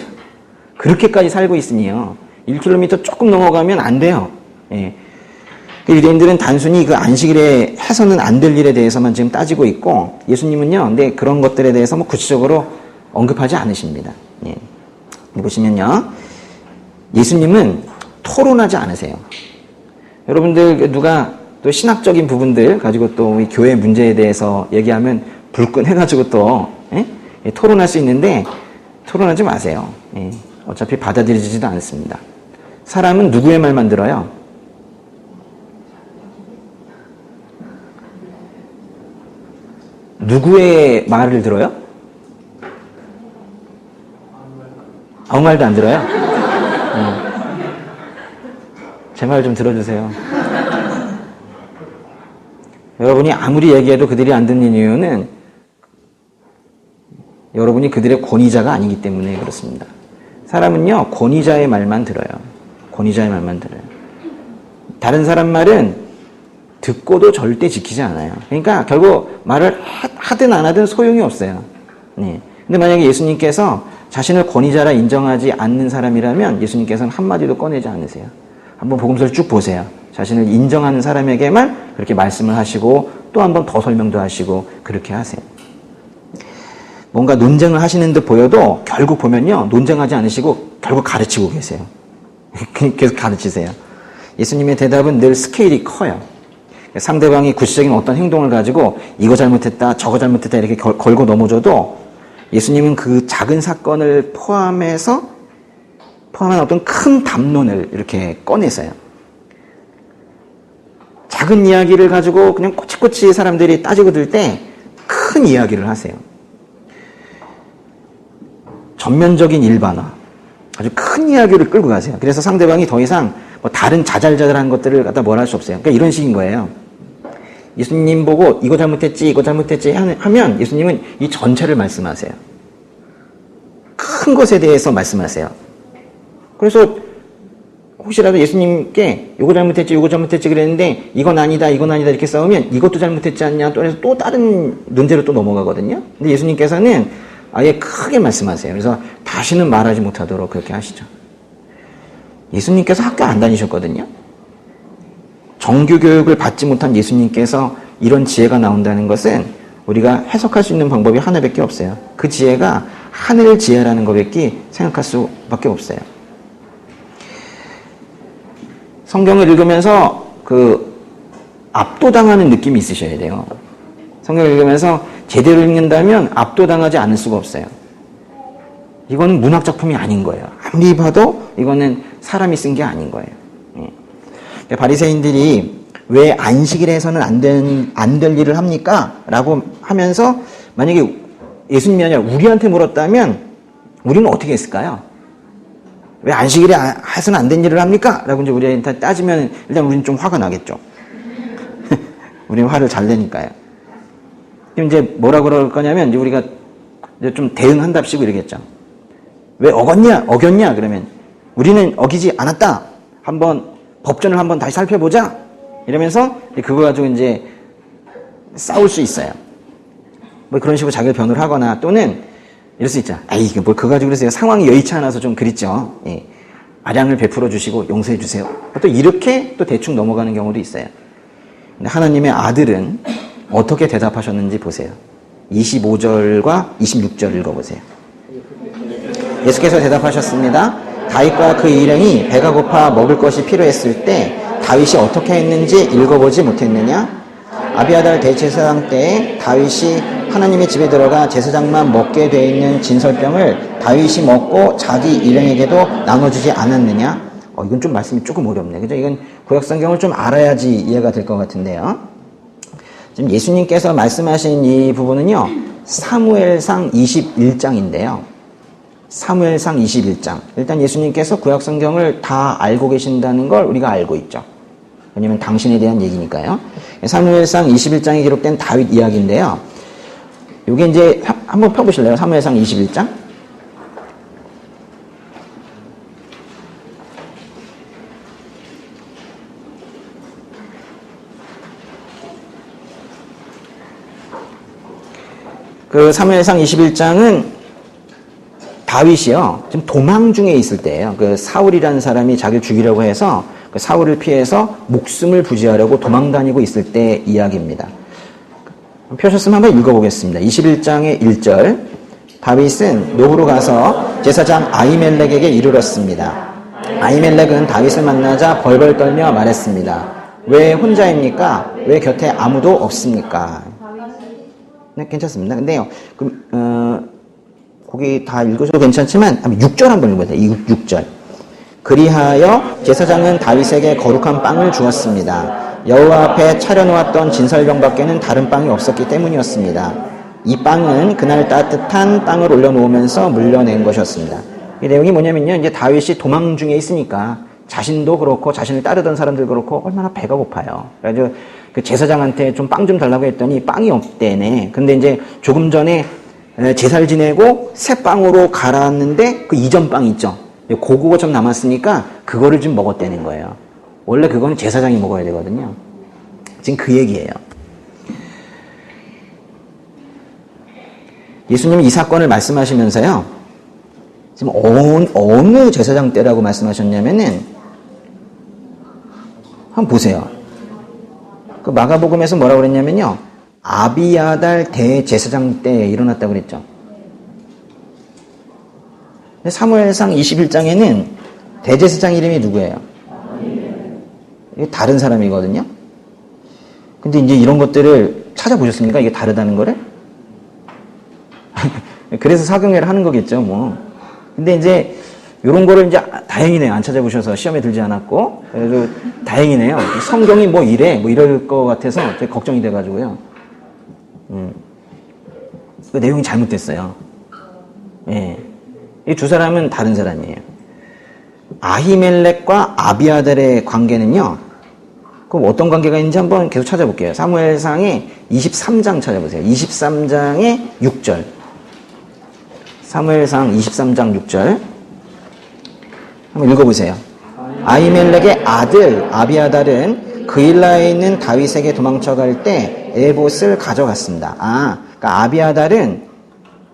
그렇게까지 살고 있으니요. 1km 조금 넘어가면 안 돼요. 예. 유대인들은 단순히 그 안식일에 해서는 안 될 일에 대해서만 지금 따지고 있고, 예수님은요, 근데 그런 것들에 대해서 뭐 구체적으로 언급하지 않으십니다. 예. 보시면요, 예수님은 토론하지 않으세요. 여러분들 누가 또 신학적인 부분들 가지고 또 이 교회 문제에 대해서 얘기하면 불끈해가지고 또 토론할 수 있는데, 토론하지 마세요. 예. 어차피 받아들여지지도 않습니다. 사람은 누구의 말만 들어요? 누구의 말을 들어요? 아무 말도 안 들어요? 제 말 좀 들어주세요. 여러분이 아무리 얘기해도 그들이 안 듣는 이유는 여러분이 그들의 권위자가 아니기 때문에 그렇습니다. 사람은요, 권위자의 말만 들어요. 권위자의 말만 들어요. 다른 사람 말은 듣고도 절대 지키지 않아요. 그러니까 결국 말을 하든 안 하든 소용이 없어요. 네. 근데 만약에 예수님께서 자신을 권위자라 인정하지 않는 사람이라면 예수님께서는 한마디도 꺼내지 않으세요. 한번 복음서를 쭉 보세요. 자신을 인정하는 사람에게만 그렇게 말씀을 하시고 또 한 번 더 설명도 하시고 그렇게 하세요. 뭔가 논쟁을 하시는 듯 보여도 결국 보면요, 논쟁하지 않으시고 결국 가르치고 계세요. 계속 가르치세요. 예수님의 대답은 늘 스케일이 커요. 상대방이 구체적인 어떤 행동을 가지고 이거 잘못했다, 저거 잘못했다 이렇게 걸고 넘어져도 예수님은 그 작은 사건을 포함한 어떤 큰 담론을 이렇게 꺼내서요. 작은 이야기를 가지고 그냥 꼬치꼬치 사람들이 따지고 들 때 큰 이야기를 하세요. 전면적인 일반화, 아주 큰 이야기를 끌고 가세요. 그래서 상대방이 더 이상 뭐 다른 자잘자잘한 것들을 갖다 뭐라 할 수 없어요. 그러니까 이런 식인 거예요. 예수님 보고 이거 잘못했지 하면 예수님은 이 전체를 말씀하세요. 큰 것에 대해서 말씀하세요. 그래서 혹시라도 예수님께 이거 잘못했지 그랬는데 이건 아니다 이렇게 싸우면 이것도 잘못했지 않냐 또 다른 논제로 또 넘어가거든요. 근데 예수님께서는 아예 크게 말씀하세요. 그래서 다시는 말하지 못하도록 그렇게 하시죠. 예수님께서 학교 안 다니셨거든요. 정규 교육을 받지 못한 예수님께서 이런 지혜가 나온다는 것은 우리가 해석할 수 있는 방법이 하나밖에 없어요. 그 지혜가 하늘 지혜라는 것밖에 생각할 수밖에 없어요. 성경을 읽으면서 압도당하는 느낌이 있으셔야 돼요. 성경을 읽으면서 제대로 읽는다면 압도당하지 않을 수가 없어요. 이거는 문학 작품이 아닌 거예요. 아무리 봐도 이거는 사람이 쓴 게 아닌 거예요. 바리새인들이 왜 안식일에 해서는 안 될 일을 합니까? 라고 하면서 만약에 예수님이 아니라 우리한테 물었다면 우리는 어떻게 했을까요? 왜 안식일에 해서는 안 된 일을 합니까? 라고 이제 우리한테 따지면 일단 우리는 좀 화가 나겠죠. 우리는 화를 잘 내니까요. 그럼 이제 뭐라 그럴 거냐면 이제 우리가 이제 좀 대응한답시고 이러겠죠. 왜 어겼냐? 그러면 우리는 어기지 않았다. 법전을 한번 다시 살펴보자. 이러면서 그거 가지고 이제 싸울 수 있어요. 뭐 그런 식으로 자기를 변호를 하거나 또는 이럴 수 있죠. 아이, 뭘 그거 가지고 그러세요. 상황이 여의치 않아서 좀 그랬죠. 예. 아량을 베풀어 주시고 용서해 주세요. 또 이렇게 또 대충 넘어가는 경우도 있어요. 근데 하나님의 아들은 어떻게 대답하셨는지 보세요. 25절과 26절 읽어보세요. 예수께서 대답하셨습니다. 다윗과 그 일행이 배가 고파 먹을 것이 필요했을 때 다윗이 어떻게 했는지 읽어보지 못했느냐? 아비아달 대제사장 때에 다윗이 하나님의 집에 들어가 제사장만 먹게 돼 있는 진설병을 다윗이 먹고 자기 일행에게도 나눠주지 않았느냐? 이건 좀 말씀이 조금 어렵네. 그죠? 이건 구약성경을 좀 알아야지 이해가 될 것 같은데요. 지금 예수님께서 말씀하신 이 부분은요, 사무엘상 21장인데요. 사무엘상 21장. 일단 예수님께서 구약성경을 다 알고 계신다는 걸 우리가 알고 있죠. 왜냐면 당신에 대한 얘기니까요. 사무엘상 21장에 기록된 다윗 이야기인데요. 이게 이제 한번 펴보실래요? 사무엘상 21장. 그 사무엘상 21장은 다윗이요, 지금 도망 중에 있을 때예요. 그 사울이라는 사람이 자기를 죽이려고 해서 그 사울을 피해서 목숨을 부지하려고 도망 다니고 있을 때 이야기입니다. 펴셨으면 한번 읽어보겠습니다. 21장의 1절. 다윗은 노브로 가서 제사장 아히멜렉에게 이르렀습니다. 아히멜렉은 다윗을 만나자 벌벌 떨며 말했습니다. 왜 혼자입니까? 왜 곁에 아무도 없습니까? 네, 괜찮습니다. 근데요, 거기 다 읽으셔도 괜찮지만 6절 한번 읽어보세요. 6절. 그리하여 제사장은 다윗에게 거룩한 빵을 주었습니다. 여호와 앞에 차려놓았던 진설병밖에는 다른 빵이 없었기 때문이었습니다. 이 빵은 그날 따뜻한 땅을 올려놓으면서 물려낸 것이었습니다. 이 내용이 뭐냐면요, 이제 다윗이 도망 중에 있으니까 자신도 그렇고 자신을 따르던 사람들 그렇고 얼마나 배가 고파요. 그래서 그 제사장한테 좀 빵 좀 달라고 했더니 빵이 없대네. 근데 이제 조금 전에 제사를 지내고 새 빵으로 갈았는데 그 이전 빵 있죠. 고구가 좀 남았으니까 그거를 좀 먹었다는 거예요. 원래 그거는 제사장이 먹어야 되거든요. 지금 그 얘기예요. 예수님이 이 사건을 말씀하시면서요, 지금 어느 제사장 때라고 말씀하셨냐면은, 한번 보세요. 그 마가복음에서 뭐라고 그랬냐면요, 아비아달 대제사장 때 일어났다고 그랬죠. 근데 사무엘상 21장에는 대제사장 이름이 누구예요? 이게 다른 사람이거든요. 근데 이제 이런 것들을 찾아보셨습니까? 이게 다르다는 거를? 그래서 사경회를 하는 거겠죠, 뭐. 근데 이제 이런 거를 이제 다행이네요. 안 찾아보셔서 시험에 들지 않았고. 그래도 다행이네요. 성경이 뭐 이래, 뭐 이럴 것 같아서 되게 걱정이 돼가지고요. 그 내용이 잘못됐어요. 예. 이 두 사람은 다른 사람이에요. 아히멜렉과 아비아달의 관계는요, 그럼 어떤 관계가 있는지 한번 계속 찾아볼게요. 사무엘상의 23장 찾아보세요. 23장의 6절. 사무엘상 23장 6절. 한번 읽어보세요. 아히멜렉의 아들 아비아달은 그일라에 있는 다윗에게 도망쳐갈 때 에봇을 가져갔습니다. 그러니까 아비아달은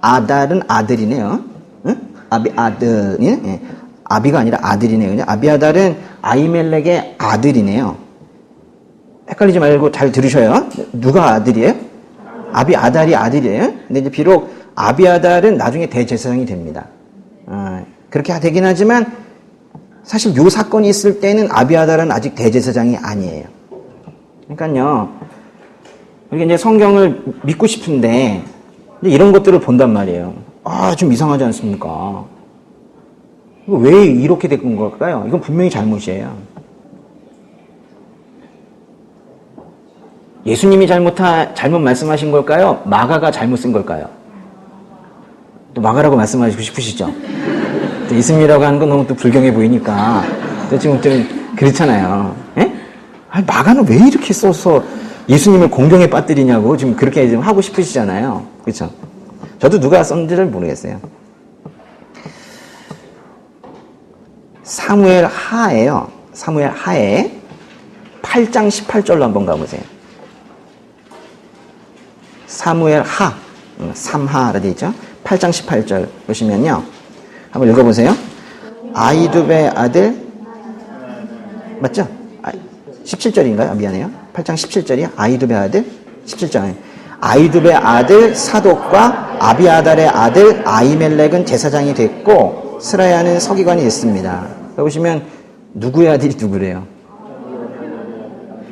아들이네요. 응? 아들이? 예. 아비가 아니라 아들이네요. 아비아달은 아히멜렉의 아들이네요. 헷갈리지 말고 잘 들으셔요. 누가 아들이에요? 아비아달이 아들이에요. 근데 이제 비록 아비아달은 나중에 대제사장이 됩니다. 그렇게 되긴 하지만 사실 요 사건이 있을 때는 아비아달은 아직 대제사장이 아니에요. 그러니까요, 우리가 이제 성경을 믿고 싶은데 이런 것들을 본단 말이에요. 좀 이상하지 않습니까? 이거 왜 이렇게 된 걸까요? 이건 분명히 잘못이에요. 예수님이 잘못 말씀하신 걸까요? 마가가 잘못 쓴 걸까요? 또 마가라고 말씀하시고 싶으시죠? 또 예수님이라고 하는 건 너무 또 불경해 보이니까. 또 지금 좀 그렇잖아요. 예? 마가는 왜 이렇게 써서 예수님을 공경에 빠뜨리냐고 지금 그렇게 좀 하고 싶으시잖아요. 그렇죠? 저도 누가 썼는지를 모르겠어요. 사무엘 하예요. 사무엘 하에 8장 18절로 한번 가보세요. 사무엘 하, 3하라 되어 있죠. 8장 18절 보시면요, 한번 읽어보세요. 아히두베 아들, 맞죠? 17절인가요? 미안해요. 8장 17절이요. 아히두베 아들 17장. 아히두베 아들 사독과 아비아달의 아들 아히멜렉은 제사장이 됐고 스라야는 서기관이 됐습니다. 보시면 누구의 아들이 누구래요?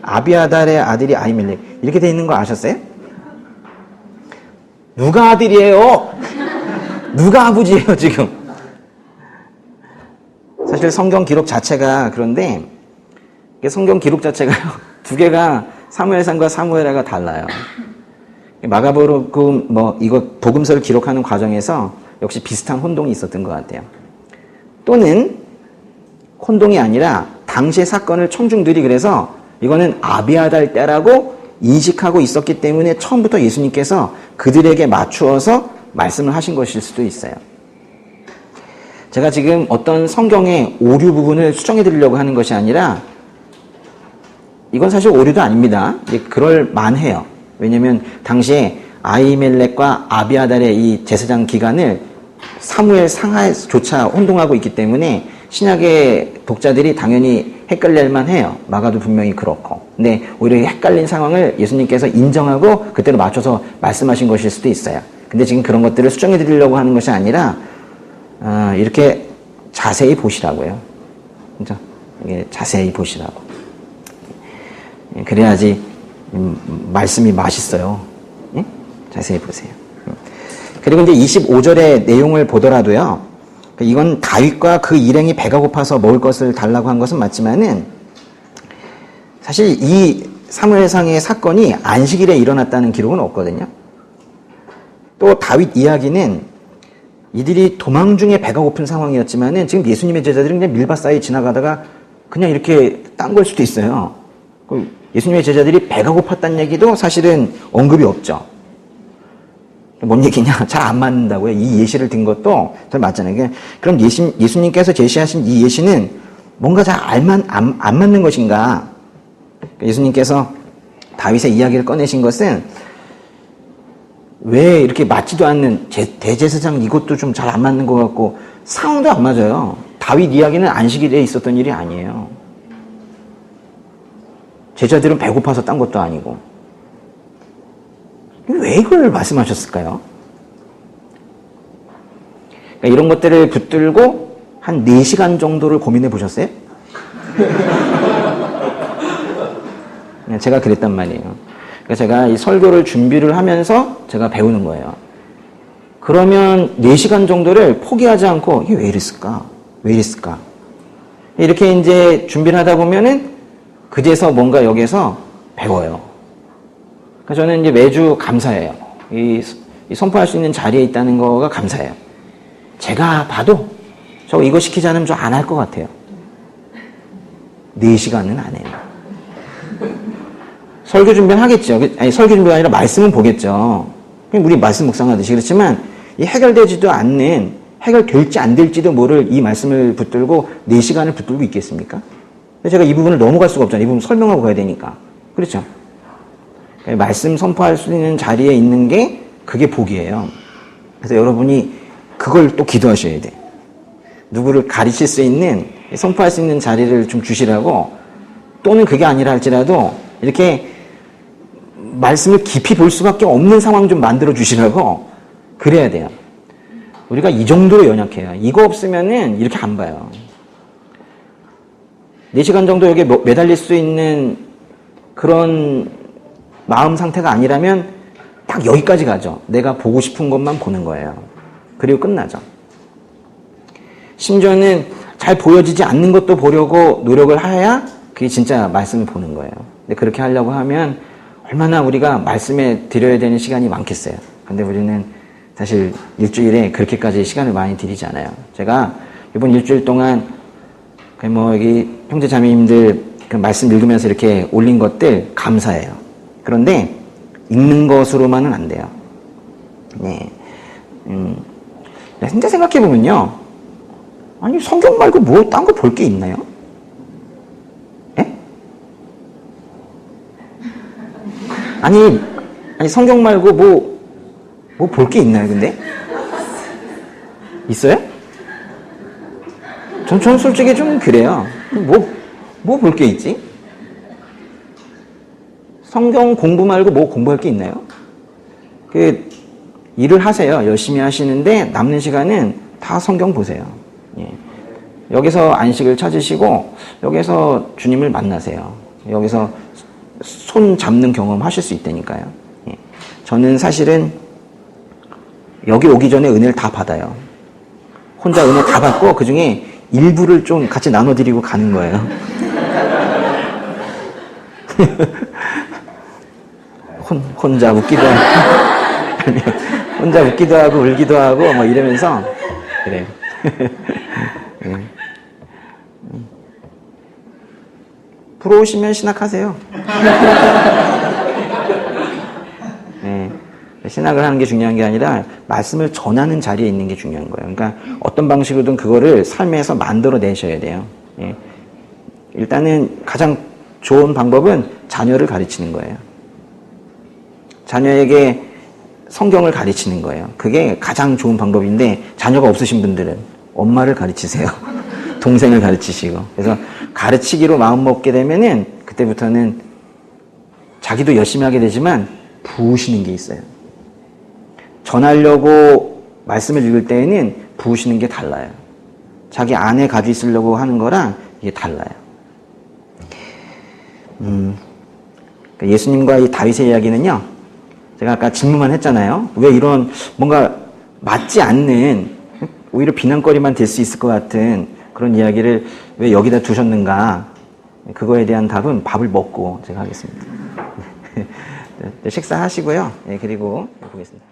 아비아달의 아들이 아히멜렉. 이렇게 돼 있는 거 아셨어요? 누가 아들이에요? 누가 아버지예요, 지금? 사실 성경 기록 자체가 그런데, 성경 기록 자체가 두 개가 사무엘상과 사무엘하가 달라요. 마가복음 이거 복음서를 기록하는 과정에서 역시 비슷한 혼동이 있었던 것 같아요. 또는 혼동이 아니라 당시의 사건을 청중들이 그래서 이거는 아비아달 때라고 인식하고 있었기 때문에 처음부터 예수님께서 그들에게 맞추어서 말씀을 하신 것일 수도 있어요. 제가 지금 어떤 성경의 오류 부분을 수정해 드리려고 하는 것이 아니라 이건 사실 오류도 아닙니다. 그럴 만해요. 왜냐하면 당시에 아히멜렉과 아비아달의 이 제사장 기간을 사무엘 상하조차 혼동하고 있기 때문에 신약의 독자들이 당연히 헷갈릴 만해요. 마가도 분명히 그렇고. 근데 오히려 헷갈린 상황을 예수님께서 인정하고 그때로 맞춰서 말씀하신 것일 수도 있어요. 근데 지금 그런 것들을 수정해 드리려고 하는 것이 아니라 이렇게 자세히 보시라고요. 그죠? 이게 자세히 보시라고. 그래야지 말씀이 맛있어요. 예? 자세히 보세요. 그리고 이제 25절의 내용을 보더라도요. 이건 다윗과 그 일행이 배가 고파서 먹을 것을 달라고 한 것은 맞지만은 사실 이 사무엘상의 사건이 안식일에 일어났다는 기록은 없거든요. 또 다윗 이야기는 이들이 도망 중에 배가 고픈 상황이었지만은 지금 예수님의 제자들은 그냥 밀밭 사이 지나가다가 그냥 이렇게 딴 걸 수도 있어요. 예수님의 제자들이 배가 고팠다는 얘기도 사실은 언급이 없죠. 뭔 얘기냐? 잘 안 맞는다고요. 이 예시를 든 것도 잘 맞잖아요. 그럼 예수님께서 제시하신 이 예시는 뭔가 잘 안 맞는 것인가? 예수님께서 다윗의 이야기를 꺼내신 것은 왜 이렇게 맞지도 않는 대제사장 이것도 좀 잘 안 맞는 것 같고 상황도 안 맞아요. 다윗 이야기는 안식일에 있었던 일이 아니에요. 제자들은 배고파서 딴 것도 아니고. 왜 이걸 말씀하셨을까요? 그러니까 이런 것들을 붙들고 한 4시간 정도를 고민해 보셨어요? 제가 그랬단 말이에요. 그러니까 제가 이 설교를 준비를 하면서 제가 배우는 거예요. 그러면 4시간 정도를 포기하지 않고 이게 왜 이랬을까? 왜 이랬을까? 이렇게 이제 준비를 하다 보면은 그제서 뭔가 여기서 배워요. 그래서 저는 이제 매주 감사해요. 이 선포할 수 있는 자리에 있다는 거가 감사해요. 제가 봐도 저 이거 시키지 않으면 저 안 할 것 같아요. 4시간은 안 해요. 설교 준비는 하겠죠. 아니, 설교 준비가 아니라 말씀은 보겠죠. 우리 말씀 묵상하듯이. 그렇지만 이 해결되지도 않는, 해결될지 안 될지도 모를 이 말씀을 붙들고 4시간을 붙들고 있겠습니까? 제가 이 부분을 넘어갈 수가 없잖아요. 이 부분 설명하고 가야 되니까. 그렇죠? 말씀 선포할 수 있는 자리에 있는 게 그게 복이에요. 그래서 여러분이 그걸 또 기도하셔야 돼. 누구를 가르칠 수 있는, 선포할 수 있는 자리를 좀 주시라고, 또는 그게 아니라 할지라도 이렇게 말씀을 깊이 볼 수밖에 없는 상황 좀 만들어 주시라고 그래야 돼요. 우리가 이 정도로 연약해요. 이거 없으면은 이렇게 안 봐요. 4시간 정도 여기에 매달릴 수 있는 그런 마음 상태가 아니라면 딱 여기까지 가죠. 내가 보고 싶은 것만 보는 거예요. 그리고 끝나죠. 심지어는 잘 보여지지 않는 것도 보려고 노력을 해야 그게 진짜 말씀을 보는 거예요. 근데 그렇게 하려고 하면 얼마나 우리가 말씀에 드려야 되는 시간이 많겠어요. 근데 우리는 사실 일주일에 그렇게까지 시간을 많이 들이지 않아요. 제가 이번 일주일 동안 여기 형제 자매님들 그 말씀 읽으면서 이렇게 올린 것들 감사해요. 그런데 읽는 것으로만은 안 돼요. 네. 진짜 생각해보면요. 아니, 성경 말고 뭐 딴 거 볼 게 있나요? 예? 아니, 성경 말고 뭐 볼 게 있나요, 근데? 있어요? 전 솔직히 좀 그래요. 뭐 볼 게 있지? 성경 공부 말고 뭐 공부할 게 있나요? 일을 하세요. 열심히 하시는데 남는 시간은 다 성경 보세요. 예. 여기서 안식을 찾으시고 여기서 주님을 만나세요. 여기서 손 잡는 경험 하실 수 있다니까요. 예. 저는 사실은 여기 오기 전에 은혜를 다 받아요. 혼자 은혜 다 받고 그 중에 일부를 좀 같이 나눠드리고 가는 거예요. 혼자 웃기도 하고, 혼자 웃기도 하고 울기도 하고 뭐 이러면서 그래요. 네. 부러우시면 신학하세요. 네. 신학을 하는 게 중요한 게 아니라 말씀을 전하는 자리에 있는 게 중요한 거예요. 그러니까 어떤 방식으로든 그거를 삶에서 만들어 내셔야 돼요. 예. 일단은 가장 좋은 방법은 자녀를 가르치는 거예요. 자녀에게 성경을 가르치는 거예요. 그게 가장 좋은 방법인데 자녀가 없으신 분들은 엄마를 가르치세요. 동생을 가르치시고. 그래서 가르치기로 마음먹게 되면은 그때부터는 자기도 열심히 하게 되지만 부으시는 게 있어요. 전하려고 말씀을 읽을 때에는 부으시는 게 달라요. 자기 안에 가지고 있으려고 하는 거랑 이게 달라요. 예수님과 이 다윗의 이야기는요, 제가 아까 질문만 했잖아요. 왜 이런 뭔가 맞지 않는, 오히려 비난거리만 될 수 있을 것 같은 그런 이야기를 왜 여기다 두셨는가? 그거에 대한 답은 밥을 먹고 제가 하겠습니다. 식사하시고요. 그리고 보겠습니다.